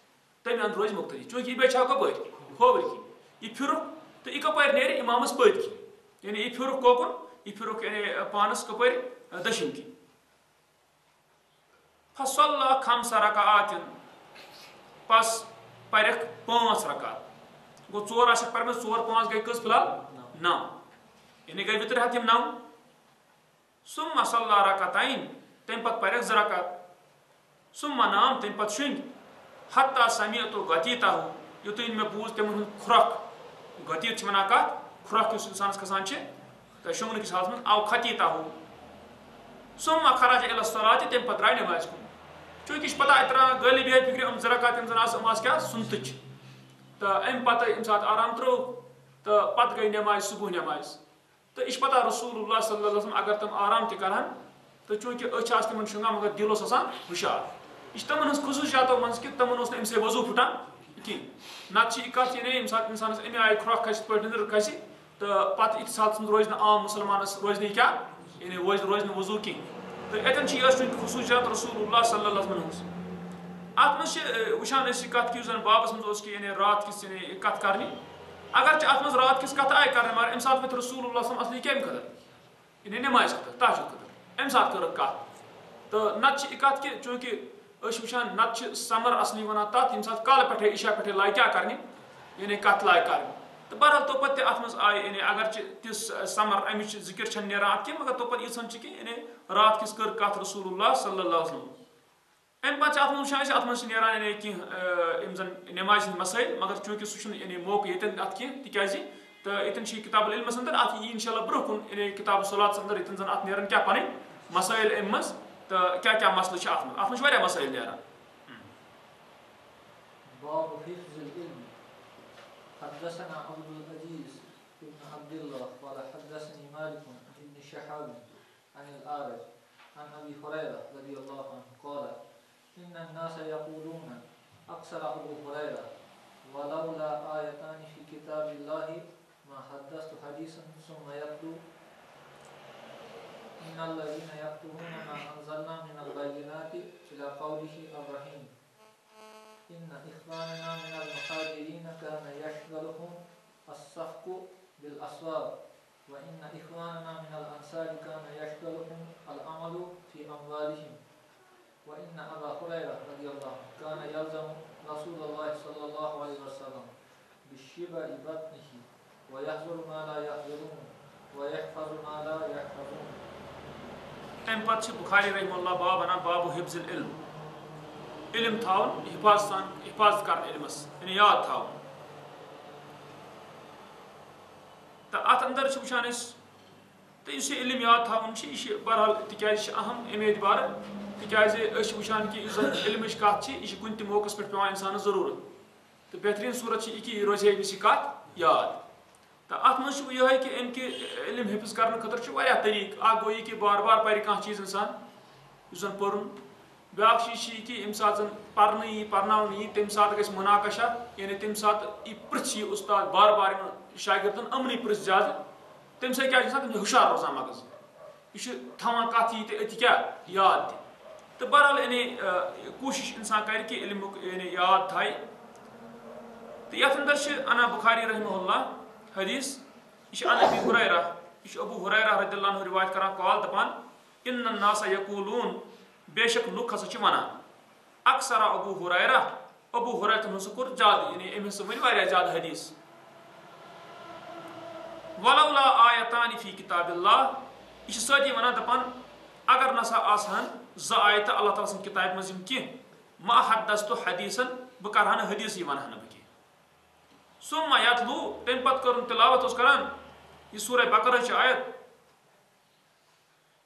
B: تمہ اند روز مقتدی چونکہ یہ بیچھا کپر کھوور کی یہ پھرک تو یہ کپر نیرِ امامس پٔتۍ کن یعنی یہ پھرک کوکن یہ پھرک یعنی پانس کپر دچھن کن فصلى 5 ركعات پس پرک 5 رکعت گو 4 آسک پرمت 4 5 گئی کس فی الحال 9 یعنی گئی وتر ہتم 9 ثم صلى ركعتين تم پت پرک 2 رکعت ثم نام تم پت شنگ حتى سمعت غتيته یوتین میں بوز تم کھرک غتیت چھ ونا کت کھرک اس انسانس کھسان چھ تو شونگ کس حالت من او خطیته ثم خرج الى الصلاه تم پت راے نماز کو چونکہ اس پتہ اترا غالب ہے فکر ام زرکات ام زناس اماس کیا سنتچ تو ام پتہ ام سات آرام ترو تو پت گئی نماز صبح نماز تو اس پتہ رسول اللہ صلی اللہ علیہ وسلم اگر تم آرام تہ کران تو چونکہ اچھ آس تمن شنگا مگر دل اس آسان ہوشیار یہ تمن ہز خصوصیاتو من کہ تمن اس ام سے وضو پھٹان کی نت چھ کت یعنی ام سات انسانس ام آئی کھرک کھس پہ نظر کھس تو پتہ ات سات روز نہ عام مسلمانس روز نہ کیا یعنی روز نہ وضو کی تو اتن یہ خصوصیات رسول اللہ صلی اللہ علیہ وسلم ات من وچان کت کہ زن بابس مز کہ یعنی رات کس یعنی کت کرنی اگر ات من رات کس کت آئی کرنے مگر ام سات وت رسول اللہ صلی اللہ علیہ وسلم اصلی کم خطر یعنی نماز خطر تہجد خطر ام سات کر کت تو نت کت کہ چونکہ وچان نت سمر اصلی ونان تات یم سات کال پٹھے عشاء پٹھے لائے کیا کرنی یعنی کت لائے کرنی تو بہرحال تو پتہ ات من آئی یعنی اگر تس سمر امچ ذکر چھ نیران ات کی مگر تو پتہ یہ کہ یعنی رات کس کر کت رسول اللہ صلی اللہ علیہ وسلم ام پتہ ات من شاید ات من نیران یعنی کہ ام زن نماز مسائل مگر چونکہ سہ یعنی موقع یتن ات کی تکیازِ تو یتن کتاب العلم اندر ات یہ انشاءاللہ برہ کن یعنی کتاب الصلاۃ اندر یتن زن ات نیران کیا پن مسائل ام مز تو کیا مسئلہ ات من واریاہ مسائل نیران
A: باب حفظ العلم حدثنا عبد العزيز بن عبد الله قال حدثني مالك بن شهاب عن الأعرج عن أبي هريرة رضي الله عنه قال إن الناس يقولون أكثر أبو هريرة ولولا آيتان في كتاب الله ما حدثت حديثا ثم يتلو إن الذين يكتمون ما أنزلنا من البينات إلى قوله الرحيم إن إخواننا من المهاجرين كان يشغلهم السفك بالأسواق وإن إخواننا من الأنصار كان يشغلهم العمل في أموالهم وإن أبا هريرة رضي الله عنه كان يلزم رسول الله صلى الله عليه وسلم بالشبع بطنه ويحذر ما لا يحذرون ويحفظ ما لا يحفظون.
B: ام پتہ بخاری رحمہ اللہ باب انا باب حفظ العلم علم تھاون حفاظت کرنے علمس یعنی یاد تھاون تو ات اندر وچان تو اس علم یاد تھاون یہ بہرحال تکیاز اہم امہ اعتبار تکیاز وچان کہ علمچ کت یہ کن تہ موقع پہ پیوان انسان ضرورت تو بہترین صورت یہ کہ روزے امس یہ کت یاد تو ات مز یہ کہ ام کہ علم حفظ کرنے خاطر واریاہ طریقہ اخ گو یہ کہ بار بار پرِ کانٛہہ چیز انسان یُس زن پوٚرُن بیاکھ چیز یہ کہ یم سات زن پرنہ یی پرناونہ یی تمہ سات گژھِ مناقشہ یعنی تمہ سات یہ پرژھ یہ استاد بار بار شاگردن امنی پرژھ زیادہ تمہ سۭتۍ کیاہ چھُ گژھان تم ہُشار روزان مغز یہ تھاوان کتھ یی تہ کیا یاد تہ تو بہرحال یعنی کوشش انسان کر کہ علمک یعنی یاد تھایہِ تو یتھ اندر انا بخاری رحمہ اللہ حدیث یہ عن ابی ہریرہ یہ ابو ہریرہ رضی اللہ عنہ روایت کران قال دپان ان الناس یقولون بے شک لوک ہسا چھ ونان اکثر ابو ہریرہ ہن کور زیادہ یعنی ام ہسا ون واریاہ زیادہ حدیث ولولا آیتان فی کتاب اللہ یہ سۭتی ونان دپان اگر نسا آسہن ز آیت اللہ تعالیٰ سن کتاب مز کی ما حدثت حدیثا بہ کرہا نہ حدیث ونہا نہ بہ ثم یتلو تم پت کرن تلاوت اس کران یہ سورہ بقرہ چ آیت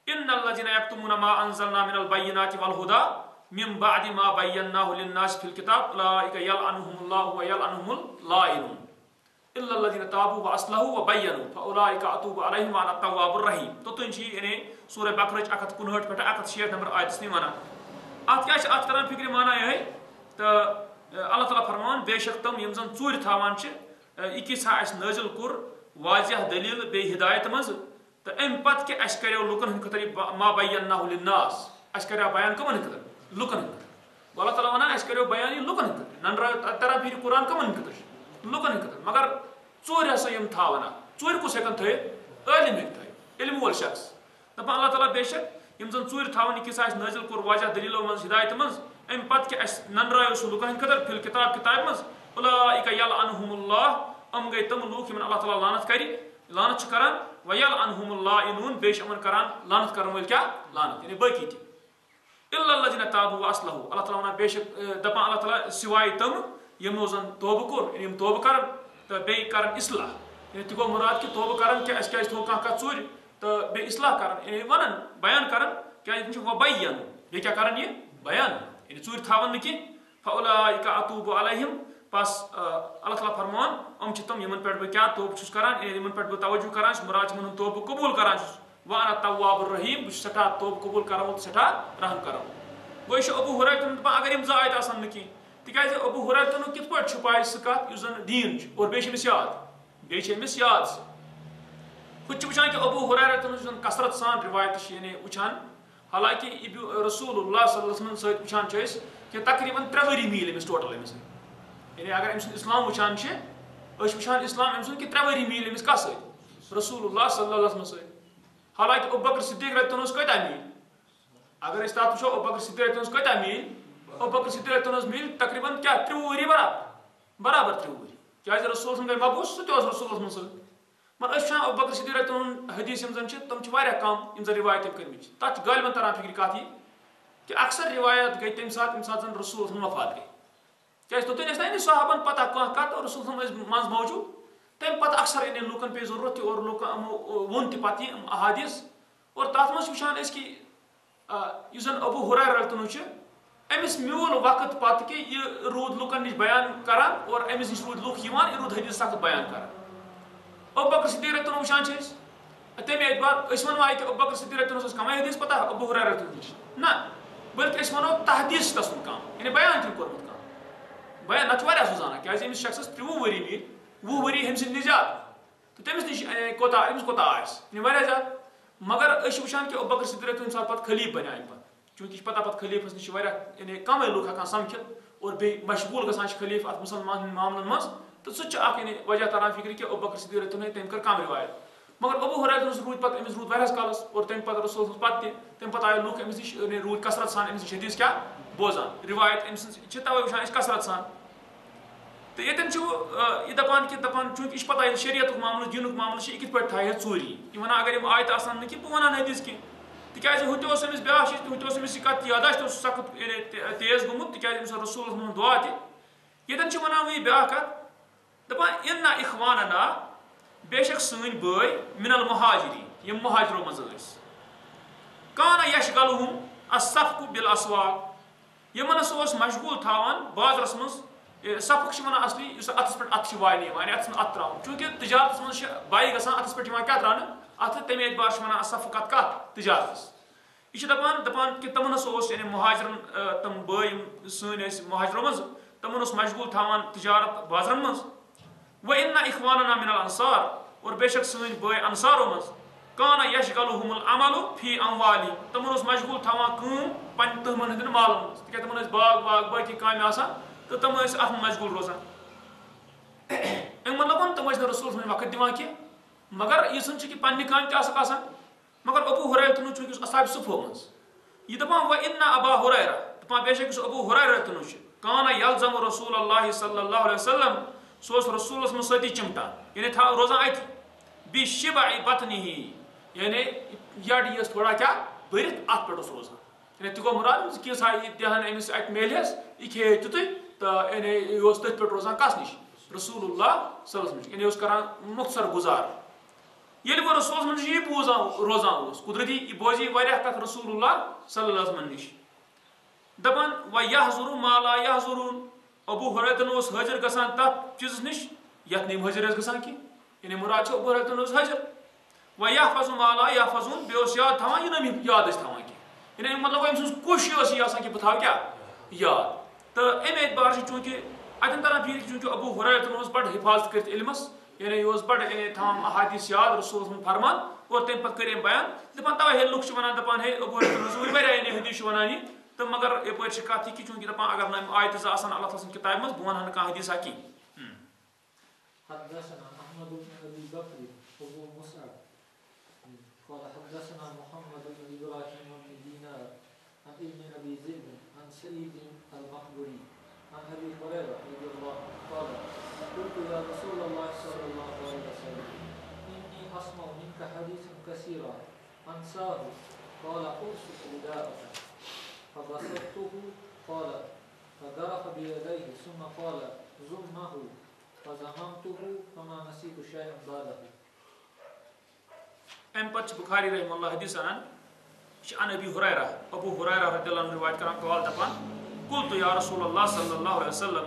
B: ان الذين يكتمون ما انزلنا من البينات والهدى من بعد ما بيناه للناس في الكتاب اولئك يلعنهم الله ويلعنهم اللائنون الا الذين تابوا واصلحوا وبينوا فاولئك اتوب عليهم وانا التواب الرحيم تو تنجی یعنی سورہ بقرہ 159 پٹھ 166 نمبر آیت نی ونان ات کیا ات کران فکر مانا یہ تو اللہ تعالیٰ فرمان بے شک تم یم زن ژوٗرِ تھاوان چھ یہ کیسا اس نازل کور واضح دلیل بے ہدایت مز تو ام پتہ کہ اس کریو لوکن ہند خطر ما بیناہ للناس اس کریو بیان کمن خطر لوکن خطر اللہ تعالیٰ ونان اس کریو بیان یہ لوکن خطر نن ترا پھر قرآن کمن خطر لوکن خطر مگر ژوٗر ہسا یم تھاونا ژوٗر کس ہیکن تھٲیِتھ عالم ہیکہِ تھٲیِتھ علم وول شخص دپان اللہ تعالیٰ بے شک یم زن ژوٗرِ تھاوان یہ کیسا اس نازل کور واضح دلیلو مز ہدایت مز ام پتہ کہ اس ننرایو سہ لوکن ہند خطر فی کتاب مز اولئک یلعنهم اللہ ام گئی تم لوگ یمن اللہ تعالیٰ لعنت کری لعنت چھ کران ویلعنهم اللائنون بیش امن کران لعنت کرن ول کیا لعنت یعنی باقی تہ الا الذين تابوا واصلحوا اللہ تعالیٰ ونان بیش دپان اللہ تعالیٰ سوائے تم یمو زن توبہ کور یعنی یم توبہ کرن تو بے کرن اصلاح یعنی تہ گو مراد کہ توبہ کرن کہ اس کیاز تھو کانٛہہ کتھ ژوٗرِ تو بے اصلاح کرن یعنی ونن بیان کرن کیا یہ چھ وبین یہ کیا کرن یہ بیان یعنی ژوٗرِ تھاون نہ کینٛہہ فاولئک اتوب علیہم پس اللہ تعالیٰ فرمان ام چھ تم یمن پہ بہ کیا توبہ چھس کران یمن پہ بہ توجہ کران مراد من توبہ قبول کران وانا التواب الرحیم بہ سٹھا توبہ قبول کران سٹھا رحم کران گویا چھ ابو ہریرہ دپان اگر یم زایت آسن نہ کینٛہہ تکیازِ ابو ہریرہ کت پہ چھپائے سہ کت یس زن دین اور بیٚیہِ چھِ أمِس یاد بیٚیہِ چھِ أمِس یاد سہ ہُتہِ چھِ وٕچھان کہ ابو ہریرہ یُس زن کثرت سان روایت یعنی وٕچھان حالانکہ رسول اللہ صلی اللہ علیہ وسلم سۭتۍ وٕچھان چھِ أسۍ کہ تقریباً 3 ؤری میٖلۍ أمِس ٹوٹل أمِس یعنی اگر أمۍ سُنٛد اسلام وٕچھان چھِ أسۍ وٕچھان اسلام أمۍ سُنٛد کہ 3 ؤری میٖلۍ أمِس کتھ سۭتۍ رسول اللہ صلی اللہ علیہ وسلم سۭتۍ حالانکہ ابو بکر صدیق رضی اللہ عنہ کۭتیاہ میٖلۍ اگر أسۍ تتھ وٕچھو ابو بکر صدیق رضی اللہ عنہ کۭتیاہ میٖلۍ ابو بکر صدیق رضی اللہ عنہ میٖلۍ تقریباً کیا 30 ؤری برابر 30 ؤری کیازِ رسول صلی اللہ علیہ وسلم گٔے مبعوث سُہ تہِ اوس رسول اللہ صلی اللہ علیہ وسلم مگر أسۍ وٕچھان ابو بکر صدیق رضی اللہ عنہ حدیث یم زن چھِ تِم چھِ واریاہ کم یم زن روایت تٔمۍ کٔرمٕتۍ چھِ تتھ چھِ غالباً تران فکرِ کتھ یہِ کہ اکثر روایت گٔے تمہِ ساتہٕ زن رسول صلی اللہ علیہ وسلم وفات گٔے کیازِ توٚتانۍ ٲسۍ نہ صحابن پتہ کانٛہہ کتھ اور رسول صلی اللہ علیہ وسلم ٲسۍ منٛز موجوٗد تمہِ پتہٕ اکثر یعنی لوٗکن پیٚیہِ ضروٗرت تہِ اور لوٗکن یِمو ووٚن تہِ پتہٕ یِم احادیث اور تتھ منٛز چھِ وٕچھان أسۍ کہ یُس زن ابو ہریرہ رضی اللہ عنہ چھُ أمِس میوٗل وقت پتہٕ کہ یہِ روٗد لوٗکن نِش بیان کران اور أمِس نِش روٗدۍ لُکھ یِوان یہِ روٗد حدیث سخت بیان کران ابو بکر صدیق رضی اللہ عنہ وٕچھان چھِ أسۍ تمہِ اعتبار أسۍ ونوا کہ ابو بکر صدیق رضی اللہ عنہ کمٕے حدیث پتہ ابو ہریرہ رضی اللہ عنہ نِش نہ بلکہ أسۍ ونو تحدیث چھُ تسُنٛد کم یعنی بیان چھُنہٕ کوٚرمُت کانٛہہ بیان نتہٕ چھُ واریاہ سُہ زانان کیازِ أمِس شخصس 30 ؤری میٖلۍ 20 ؤری أمۍ سٕنٛدۍ نِش زیادٕ تہٕ تٔمِس نِش أمِس کوتاہ آسہِ یعنی واریاہ زیادٕ مگر أسۍ چھِ وٕچھان کہ ابو بکر صدیق رضی اللہ عنہ پتہٕ خلیٖف بنے اَمہِ پتہٕ چوٗنٛکہِ یہِ چھِ پتہ پتہٕ خلیٖفس نِش چھِ واریاہ یعنی کمٕے لُکھ ہٮ۪کان سمکھِتھ اور بیٚیہِ مشغوٗل گژھان چھِ خلیٖف اتھ مُسلمان ہٕنٛدۍ معاملن منٛز تہٕ سُہ تہِ چھُ اکھ یعنی وجہ تران فکرِ کہ ابو بکر صدیق رضی اللہ عنہ تٔمۍ کٔر کم روایت مگر ابو ہریرہ روٗد پتہٕ أمِس روٗد واریاہس کالس اور تمہِ پتہٕ رسول صلی پتہٕ تہِ تمہِ پتہٕ آیہِ لُکھ أمِس نِش روٗدۍ کثرت سان أمِس نِش حدیث کیاہ بوزان روایت أمۍ سٕنٛز چھِ توے وٕچھان أسۍ کثرت سان تہٕ ییٚتٮ۪ن چھُ یہِ دپان چوٗنٛکہِ یہِ چھِ پتہ ییٚلہِ شریعتُک معاملہٕ دیٖنُک معاملہٕ چھُ یہِ کِتھ پٲٹھۍ تھایہِ ژوٗری یہِ ونان اگر یِم آیتہٕ آسان نہٕ کینٛہہ بہٕ ونہٕ ہا حدیث کینٛہہ تِکیازِ ہُتہِ اوس أمِس بیٛاکھ چیٖز ہُتہِ اوس أمِس یہِ کتھ یاداشت اوس سخت یعنی تیز گوٚمُت تِکیازِ أمِس اوس رسول ہُنٛد دعا تہِ ییٚتٮ۪ن چھِ ونان وۄنۍ بیٛاکھ کتھ دپان اِنَّ اِخواننا بے شک سٲنۍ بٲے من المہاجری یِم مہاجرو منٛز ٲسۍ کانہ یشغلہم الصفق بالاسواق یِمن ہسا اوس مشغوٗل تھاوان بازرس منٛز صفق چھِ ونان اصلی یُس اتھس پٮ۪ٹھ اتھٕ چھِ واینہٕ یِوان یعنی اتھس منٛز اتھٕ تراوُن چوٗنٛکہِ تجارتس منٛز چھِ بایہِ گژھان اتھس پٮ۪ٹھ یِوان کیٛاہ تراونہٕ اتھٕ تمے اعتبار چھِ ونان صفق کتھ تجارتس یہ چھِ دپان کہ تمن ہسا اوس یعنی مہاجرن تم بٲے یِم سٲنۍ ٲسۍ مہاجرو منٛز تمن اوس مشغوٗل تھاوان تجارت بازرن منٛز وَإِنَّ إِخْوَانَنَا مِنَ الْأَنصَارِ اور بے شک سٲنۍ بٲے انصارو منٛز کانہ یشغلہم العمل فی اموالہم تمن اوس مشغوٗل تھاوان کٲم تِمن ہٕنٛدٮ۪ن مالن منٛز تِکیازِ تمن ٲسۍ باغ واغ باقٕے کامہِ آسان تہٕ تم ٲسۍ اتھ منٛز مشغوٗل روزان امیُک مطلب گوٚو تم ٲسۍ نہٕ رسول صٲبنہِ وقت دِوان کینٛہہ مگر یِژھن چھِ کہ پننہِ کامہِ تہِ آسکھ آسان مگر ابو ہریرہ چوٗنٛکہِ یُس اصحابِ صُفو منٛز یہ دپان وَإِنَّ أبا ہریرہ دپان بے شک یُس ابو ہریرہ چھُ کانہ یلزم رسول اللہ صلی اللہ علیہ وسلم سُہ اوس رسولس منٛز سۭتی چِمٹان یعنی روزان اَتہِ بِشِبع بطنہ یعنی یڈ یہِ ٲس تھوڑا کیٛاہ بٔرِتھ اتھ پٮ۪ٹھ اوس روزان یعنی تہِ گوٚو مُراد کینٛژھا یہِ دِہن أمِس اَتہِ میلہس یہِ کھیٚیہِ تیُتُے تہٕ یعنی یہِ اوس تٔتھۍ پٮ۪ٹھ روزان کس نِش رسول اللہ صلی اللہ علیہ وسلم یعنی اوس کران مختصر گُزار ییٚلہِ بہٕ رسولس منٛز یہِ بوزان روزان اوس قدرتی یہِ بوزے واریاہ کتھ رسول اللہ صلی اللہ علیہ وسلم نِش دپان وَیَحْضُرُ مَا لَا يَحْضُرُونَ ابو ہریرہ اوس حٲضِر گژھان تتھ چیٖزس نِش یتھ نہٕ یِم حٲضِر ٲسۍ گژھان کینٛہہ یعنی مُراد چھُ ابو ہریرہ اوس حٲضِر وَیَحْفَظُ مَا لَا يَحْفَظُونَ بیٚیہِ اوس یاد تھاوان یہِ نہٕ یِم یاد ٲسۍ تھاوان کینٛہہ یعنی مطلب أمۍ سٕنٛز کوٗشِش ٲس یہِ آسان کہِ بہٕ تھاوٕ کیٛاہ یاد تہٕ امہِ اعتبار چھُ چوٗنٛکہِ اتٮ۪ن تران فِکرِ چوٗنٛکہِ ابو ہریرہ اوس بڑٕ حفاظت کٔرِتھ علمس یعنی یہِ اوس بڑٕ یعنی تھاوان احادیث یاد رسول سُنٛد فرمان اور تمہِ پتہٕ کٔرۍ أمۍ بیان دپان توے ہے لُکھ چھِ ونان دپان ہے ابو ہریرہ واریاہ یعنی حدیث چھِ ونان یہِ تہٕ مگر یپٲرۍ چھِ کتھ یہِ کہِ چوٗنٛکہِ دپان اگر نہٕ آیتہٕ زٕ آسان اللہ تعالیٰ سٕنٛدِ کِتابہِ منٛز بہٕ ونہٕ ہا نہٕ کانٛہہ حدیثا کینٛہہ
A: حدثنا احمد بن ابي بكر ابو مصعب قال حدثنا محمد بن ابراهيم بن دينار عن ابن ابي ذئب عن سعيد المقبري عن ابي هريره رضي الله عنه قال قلت يا رسول الله صلى الله عليه وسلم اني اسمع منك حديثا كثيرا انساه قال ابسط رداءك فبسطته قال فغرف بيديه ثم قال زمه فزممته فما نسيت شيئا بعده.
B: امہِ پتہٕ چھُ بخاری رحمہ اللہ حدیث انان یہِ چھُ عن ابی ہریرہ ابو ہریرہ رضی اللہ عنہ روایت کران قال دپان قلت یا رسول اللہ صلی اللہ علیہ وسلم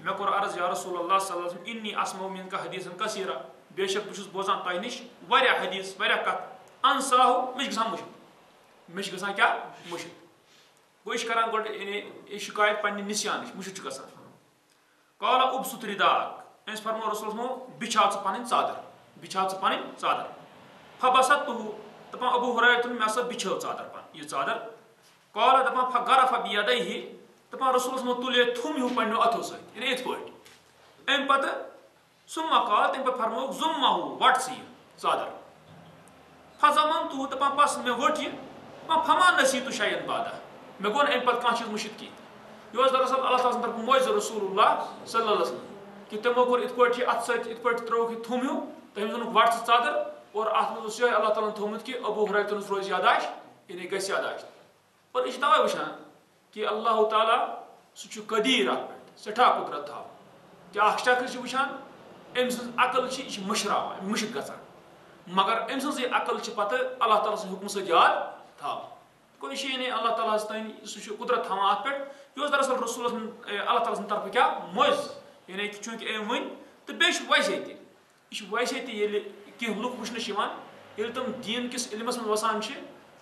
B: مےٚ کوٚر عرض یا رسول اللہ صلی اللہ علیہ وسلم انی اسمع منک حدیثا کثیرا بے شک بہٕ چھُس بوزان تۄہہِ نِش واریاہ حدیث واریاہ کتھ انساہو مےٚ چھِ گژھان مُشِت مےٚ چھِ گژھان کیٛاہ مُشِت گوٚو یہِ چھِ کران گۄڈٕ یعنی یہِ شِکایت پننہِ نِسیانٕچ مُشِت چھُ گژھان قال ابسط رداءک أمِس فرموو رسولس بِچھاو ژٕ پنٕنۍ ژادر بِچھاو ژٕ پنٕنۍ ژادر فبسطته دپان ابو ہریرہ مےٚ ہسا بِچھٲو ژادر یہِ ژادر قال دپان فغرف بِیدیہ دپان رسولس تُلے تھوٚم ہیوٗ پننیو اتھو سۭتۍ یعنی یِتھ پٲٹھۍ امہِ پتہٕ ثم قال تمہِ پتہٕ فرمووُکھ زُمہو وٹ ژٕ یہِ ژادر فزممته دپان بس مےٚ ؤٹ یہِ دپان فما نسیت شیئا بعدہ مےٚ گوٚو نہٕ امہِ پتہٕ کانٛہہ چیٖز مٔشِد کینٛہہ یہِ اوس دراصل اللہ تعالیٰ سٕنٛدِ طرفہٕ معجزہ رسول اللہ صلی اللہ علیہ وسلم کہ تمو کوٚر یِتھ پٲٹھۍ یہِ اتھ سۭتۍ یِتھ پٲٹھۍ ترٛووُکھ یہِ تھوٚم ہیوٗ تٔمِس ووٚنُکھ وٹ ژٕ ژادر اور اتھ منٛز اوس یِہوے اللہ تعالیٰ ہن تھوٚومُت کہِ ابو ہریرہ روزِ یاداشت یعنی گژھِ یاداشت اور یہِ چھِ توے وٕچھان کہ اللہ تعالیٰ سُہ چھُ قدیٖر اتھ پٮ۪ٹھ سٮ۪ٹھاہ قُدرت تھاوان کہ اکھ شخص چھِ وٕچھان أمۍ سٕنٛز عقل چھِ یہِ چھِ مٔشراوان مُشِت گژھان مگر أمۍ سٕنٛز یہِ عقل چھِ پتہٕ اللہ تعالیٰ سٕنٛدِ حُکمہٕ سۭتۍ یاد تھاوان گوٚو یہِ چھِ یعنی اللہ تعالیٰ ہس تانۍ سُہ چھُ قُدرت تھاوان اتھ پٮ۪ٹھ یہِ اوس دراصل رسولس اللہ تعالیٰ سٕنٛدِ طرفہٕ کیٛاہ معجزٕ یعنی کہِ چوٗنٛکہِ أمۍ ؤنۍ تہٕ بیٚیہِ چھُ ویسے تہِ یہِ چھُ ویسے تہِ ییٚلہِ کینٛہہ لُکھ وٕچھنہٕ چھِ یِوان ییٚلہِ تِم دیٖن کِس علمس منٛز وسان چھِ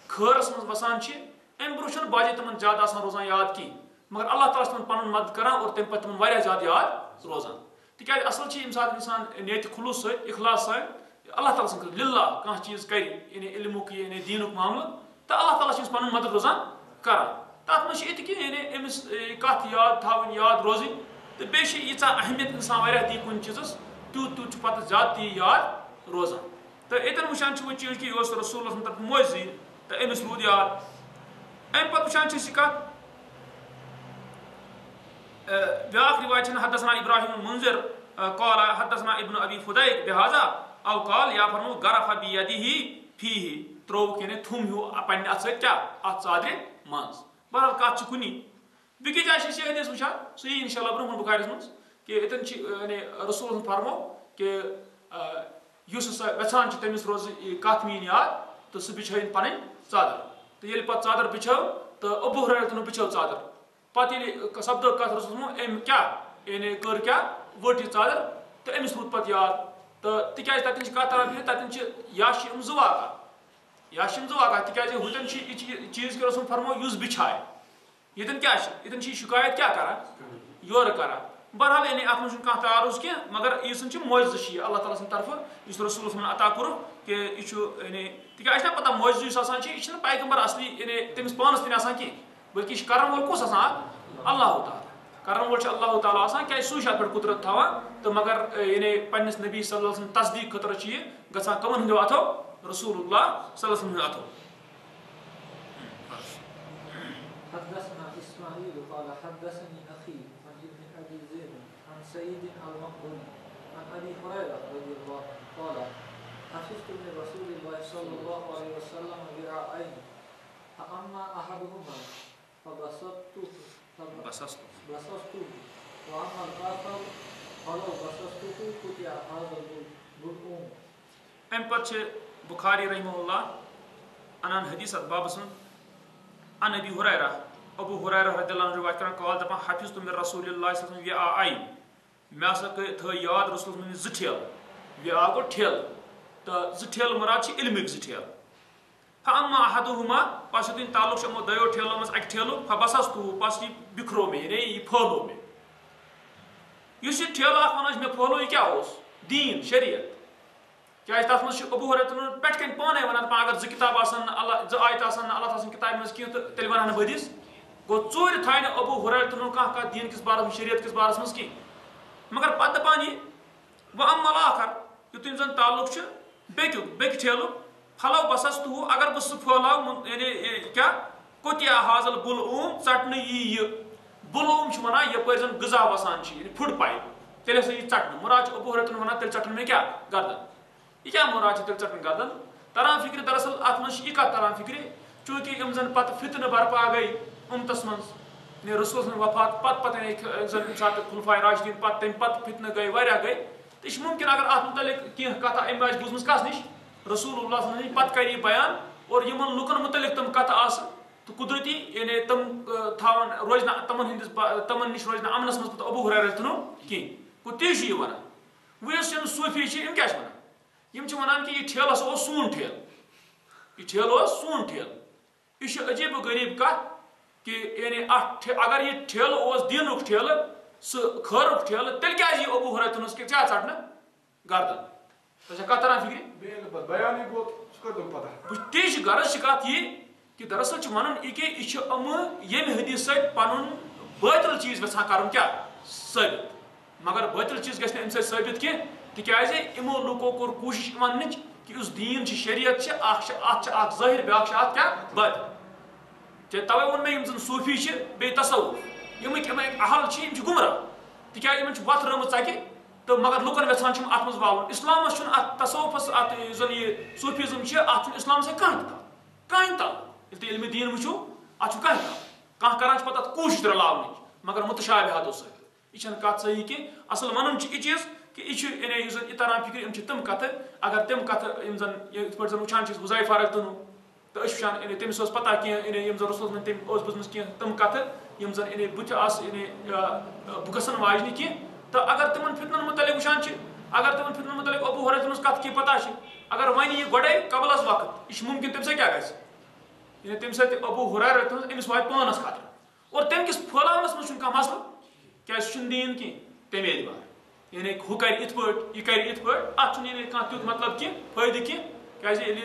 B: خٲرس منٛز وسان چھِ امہِ برونٛہہ چھُنہٕ باجے تِمن زیادٕ آسان روزان یاد کینٛہہ مگر اللہ تعالیٰ چھُ تِمن پنُن مدد کران اور تمہِ پتہٕ تِمن واریاہ زیادٕ یاد روزان تِکیٛازِ اصل چھِ ییٚمہِ ساتہٕ انسان نیتہِ خلوٗص سۭتۍ اخلاص سۭتۍ اللہ تعالیٰ سٕنٛدِ خٲطرٕ للہ کانٛہہ چیٖز کرِ یعنی علمُک یعنی دیٖنُک معاملہٕ تہٕ اللہ تعالیٰ چھِ أمِس پنُن مدد روزان کران تتھ منٛز چھِ یہِ تہِ کہِ یعنی أمِس کتھ یاد تھاوٕنۍ یاد روزٕنۍ تہٕ بیٚیہِ چھِ ییٖژاہ اہمیت انسان واریاہ دی کُنہِ چیٖزس تیوٗت تیوٗت چھُ پتہٕ زیادٕ تی یاد روزان تہٕ ییٚتٮ۪ن وٕچھان چھِ وۄنۍ چیٖز کہِ یہِ اوس رسولہ سٕنٛدِ طرفہٕ معجزٕ تہٕ أمِس روٗد یاد امہِ پتہٕ وٕچھان چھِ أسۍ یہِ کتھ بیاکھ رِوایت چھِ حدثنا ابراہیم المنذر قال حدثنا ابن ابی فدیک بہذا او قال یا فرمو غرف بیدیہ فیہ ترٛووُکھ یعنی تھوٚم ہیوٗ پننہِ اتھٕ سۭتۍ کیٛاہ اتھ ژادرِ منٛز بہرحال کتھ چھِ کُنی بیٚکِس جایہِ چھِ أسۍ یہِ حدیث وٕچھان سُہ یی انشاء اللہ برونٛہہ کُن بُخارِیَس منٛز کہِ ییٚتٮ۪ن چھِ یعنی رسولن فرمو کہِ یُس ہسا یژھان چھِ تٔمِس روزِ کتھ میٖنۍ یاد تہٕ سُہ بِچھٲیِن پنٕنۍ ژادر تہٕ ییٚلہِ پتہٕ ژادر بِچھٲو تہٕ ابو ہریرہ بِچھٲو ژادر پتہٕ ییٚلہِ سپدٲو کتھ رسولن أمۍ کیٛاہ یعنی کٔر کیٛاہ ؤٹ یہِ ژادر تہٕ أمِس روٗد پتہٕ یاد تہٕ تِکیٛازِ تتٮ۪ن چھِ کتھ تران فِکرِ تتٮ۪ن چھِ یا چھِ یِم زٕ واقعہ تِکیٛازِ ہُتٮ۪ن چھِ یہِ چیٖز کہِ رسول فرمو یُس بِچھایہِ ییٚتٮ۪ن کیٛاہ چھِ ییٚتٮ۪ن چھِ یہِ شِکایت کیٛاہ کران یورٕ کران بہرحال یعنی اتھ منٛز چھُنہٕ کانٛہہ تعارُض کینٛہہ مگر یُس زن چھِ معجزٕ چھِ یہِ اللہ تعالیٰ سٕنٛدِ طرفہٕ یُس رسولس عطا کوٚرُکھ کہِ یہِ چھُ یعنی تِکیٛازِ چھُنہ پتہ معجزٕ یُس آسان چھُ یہِ چھُنہٕ پیغمبر اصلی یعنی تٔمِس پانس تہِ نہٕ آسان کینٛہہ بٔلکہِ یہِ چھُ کرن وول کُس آسان اللہ تعالیٰ کرن وول چھُ اللہ تعالیٰ آسان کیٛازِ سُے چھُ اتھ پٮ۪ٹھ قُدرت تھاوان تہٕ مگر یعنی پننِس نبی صلی اللہ علیہ وسلم تصدیٖق خٲطرٕ چھُ یہِ گژھان کٕمن ہٕنٛدیو اتھو رسول اللہ صلی اللہ علیہ وسلم ہٕنٛدیو اتھو
A: حدثنا اسماعیل قال حدثني اخي عن ابن ابي ذئب عن سعيد المقبري عن ابي هريره رضي الله عنه قال حفظت من رسول الله صلى الله عليه وسلم وعاءين فاما احدهما فبسطته واما الاخر فلو بسطته قطع هذا البلعوم
B: ام پتہ بخاری رحمہ اللہ انان حدیث ات بابس من عن ابی ہریرہ ابو ہریرہ رضی اللہ عنہ روایت کران قال دپان حفظت من رسول اللہ صلی اللہ علیہ وسلم وعاء میں ہسا تھو یاد رسول من زٕ ٹھیل وعاء گو ٹھیل تو زٕ ٹھیل مراد چھ علمک زٕ ٹھیل فاما احدهما پس یتھ تعلق چھ یمو دۄیو ٹھیلو منٛز اکہِ ٹھیلُک فبسستہ پس یہ بکھرو مےٚ یعنی یہ پھہلو مےٚ یُس یہ ٹھیلہٕ اکھ ونان مےٚ پھہلو یہ کیاہ اوس دیٖن شریعت کیازِ تتھ منٛز چھُ ابو ہریرہ پٮ۪ٹھ کَنۍ پانے ونان اگر زٕ کِتاب آسن نہٕ اللہ زٕ آیت آسن نہٕ اللہ تعالیٰ سٕنٛزِ کِتابہِ منٛز کینٛہہ تہٕ تیٚلہِ ونہٕ ہا نہٕ بہٕ حدیث گوٚو ژوٗرِ تھایہِ نہٕ ابو ہریرہ کانٛہہ دیٖن کِس بارس منٛز شریعت کِس بارس منٛز کینٛہہ مگر پتہٕ دپان یہِ واما الاخر یُتھ زن تعلق چھُ بیٚکہِ ٹھیلُک پھلو بسستہ اگر بہٕ سُہ پھہلاو یعنی کیاہ کوتیا حاضل بلعوم ژٹنہٕ یہِ بلعوم چھِ ونان یپٲرۍ زن غذا وسان چھِ یعنی فُڈ پایپ تیٚلہِ ہسا یہِ ژٹنہٕ مراد چھُ ابو ہریرہ ونان تیٚلہِ ژٹن مےٚ کیاہ گردن یہ کیا مراد چھُ تیٚلہِ ژٹن گردن تران فکرِ دراصل اتھ منٛز چھِ یہِ کتھ تران فکرِ چوٗنکہِ یِم زن پتہٕ فتنہٕ برپا گٔے اُمتس منٛز رسول سٕنٛز وفات پتہٕ زن ییٚمہِ ساتہٕ خلفاء راشدیٖن پتہٕ تمہِ پتہٕ فتنہٕ گٔے واریاہ گٔے تہٕ یہِ چھُ ممکن اگر اتھ متعلق کینٛہہ کتھ امہِ آسہِ بوٗزمٕژ کس نِش رسول اللہ صلی اللہ علیہ وسلم پتہٕ کرِ یہِ بیان اور یِمن لُکن متعلق تِم کتھٕ آسن تہٕ قدرتی یعنی تِم تھاون روزِ نہٕ تِمن نِش روزِ نہٕ امنس منٛز پتہٕ ابو ہریرہ کینٛہہ گوٚو تی چھُ یہِ ونان وۄنۍ یُس یِم صوٗفی چھِ یِم کیاہ چھِ ونان یِم چھِ ونان کہِ یہِ ٹھیلہٕ ہسا اوس سون ٹھیلہٕ یہ ٹھیلہٕ اوس سون ٹھیلہٕ یہ چھِ عجیٖب و غریٖب کتھ کہ یعنی اگر یہ ٹھیلہٕ اوس دیٖنُک ٹھیلہٕ سُہ خٲرُک ٹھیلہٕ تیٚلہِ کیازِ یی ابو ہریرہ کہِ ژےٚ ژٹنہٕ گردن تۄہہِ چھا کتھ تران فکرِ تی چھِ غرض چھِ کتھ یہِ کہ دراصل چھِ ونان یہِ کہِ یہِ چھِ یِمہٕ ییٚمہِ حدیث سۭتۍ پنُن بٲطل چیٖز یژھان کرُن کیاہ ثٲبت مگر بٲطل چیٖز گژھِ نہٕ امہِ سۭتۍ ثٲبت کینٛہہ تِکیازِ یِمو لوٗکو کوٚر کوٗشش وننٕچ کہ یُس دیٖن چھِ شریعت چھِ اتھ چھِ اکھ ظٲہر بیاکھ چھِ اتھ کیاہ باطن توے ووٚن مےٚ یِم زن صوٗفی چھِ بیٚیہِ تصوُف یِمٕکۍ اہل چھِ یِم چھِ گمراہ تِکیازِ یِمن چھِ وتھ رٲمٕژ ژکہِ تہٕ مگر لُکن یژھان چھِ اتھ منٛز والُن اسلامس چھُنہٕ اتھ تصوفس اتھ یُس زن یہِ صوٗفیزم چھِ اتھ چھُنہٕ اسلامس سۭتۍ کانٛہہ تہِ تعلق ییٚلہِ تُہۍ علمِ دیٖن وٕچھِو اتھ چھُ کانٛہہ تعلق کانٛہہ کران چھُ پتہٕ اتھ کوٗشش رلاونٕچ مگر متشابہاتو سۭتۍ یہِ چھنہٕ کتھ صحیح کینٛہہ اصل ونُن چھُ یہِ چیٖز کہ یہِ چھُ یعنی یُس زن یہِ تران فکرِ یِم چھِ تِم کتھٕ اگر تِم کتھٕ یِم زن یِتھ پٲٹھۍ زن وٕچھان چھِ أسۍ حُذیفہ رضی اللہ عنہ تہٕ أسۍ وٕچھان یعنی تٔمِس ٲس پتہ کینٛہہ یعنی یِم زن رسول صلی اللہ علیہ وسلم تٔمۍ اوس بوٗزمٕژ کینٛہہ تِم کتھٕ یِم زن یعنی بہٕ تہِ آسہٕ یعنی بہٕ گژھن واجنہِ کینٛہہ تہٕ اگر تِمن فتنن متعلق وٕچھان چھِ اگر تِمن فتنن متعلق ابو ہریرہ کتھ کینٛہہ پتہ چھِ اگر وۄنۍ یہِ گۄڈے قبل از وقت یہِ چھُ ممکن تمہِ سۭتۍ کیاہ گژھِ یعنی تمہِ سۭتۍ ابو ہریرہ أمِس واتہِ پانس خطرٕ اور تمہِ کِس پھہلاونس منٛز چھُنہٕ کانٛہہ مسلہٕ کیازِ سُہ چھُنہٕ دیٖن کینٛہہ تمے اعتبار یعنی ہُہ کرِ یِتھ پٲٹھۍ یہِ کرِ یِتھ پٲٹھۍ اتھ چھُنہٕ یعنی کانٛہہ تیُتھ مطلب کینٛہہ فٲیدٕ کینٛہہ کیازِ ییٚلہِ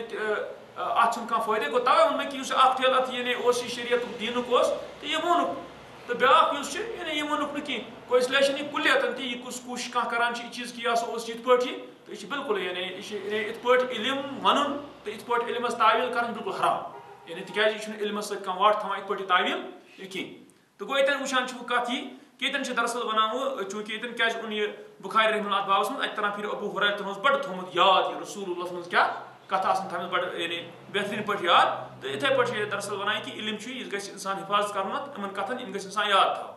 B: اتھ چھُنہٕ کانٛہہ فٲیدٕ گوٚو توے ووٚن مےٚ کہِ یُس اکھ ٹھیلہٕ اتھ یعنی اوس یہِ شریعتُک دیٖنُک اوس تہٕ یہِ ووٚنُکھ تہٕ بیاکھ یُس چھُ یعنی یہِ ووٚنُکھ نہٕ کینٛہہ گوٚو اس لیے چھِنہٕ یہِ کُلیتن تہِ یہِ کُس کوٗشش کانٛہہ کران چھِ یہِ چیٖز کہِ یہِ ہسا اوس یِتھ پٲٹھۍ یہِ تہٕ یہِ چھُ بالکل یعنی یہِ چھُ یعنی یِتھ پٲٹھۍ علم ونُن تہٕ یِتھ پٲٹھۍ علمس تعویٖل کرٕنۍ بالکل حرام یعنی تِکیازِ یہِ چھُنہٕ علمس سۭتۍ کانٛہہ واٹھ تھاوان یِتھ پٲٹھۍ یہِ تعویٖل کینٛہہ تہٕ گوٚو ییٚتٮ۪ن وٕچھان چھِ کتھ یہِ کہ ییٚتٮ۪ن چھِ دراصل ونان وۄنۍ چوٗنکہِ ییٚتٮ۪ن کیازِ اوٚن یہِ بخاری رحمہ اللہ اتھ بابس منٛز اتہِ تران پھِرِ ابو ہریرہ اوس بڑٕ تھوٚمُت یاد یہِ رسول اللہ منٛز کیاہ کتھ آسان تھاومٕژ بڑٕ یعنی بہتریٖن پٲٹھۍ یاد تہٕ یِتھے پٲٹھۍ چھِ دراصل ونان کہِ علم چھُ یہِ گژھِ انسان حفاظت کرُن یِمن کتھن یِم گژھِ انسان یاد تھاوُن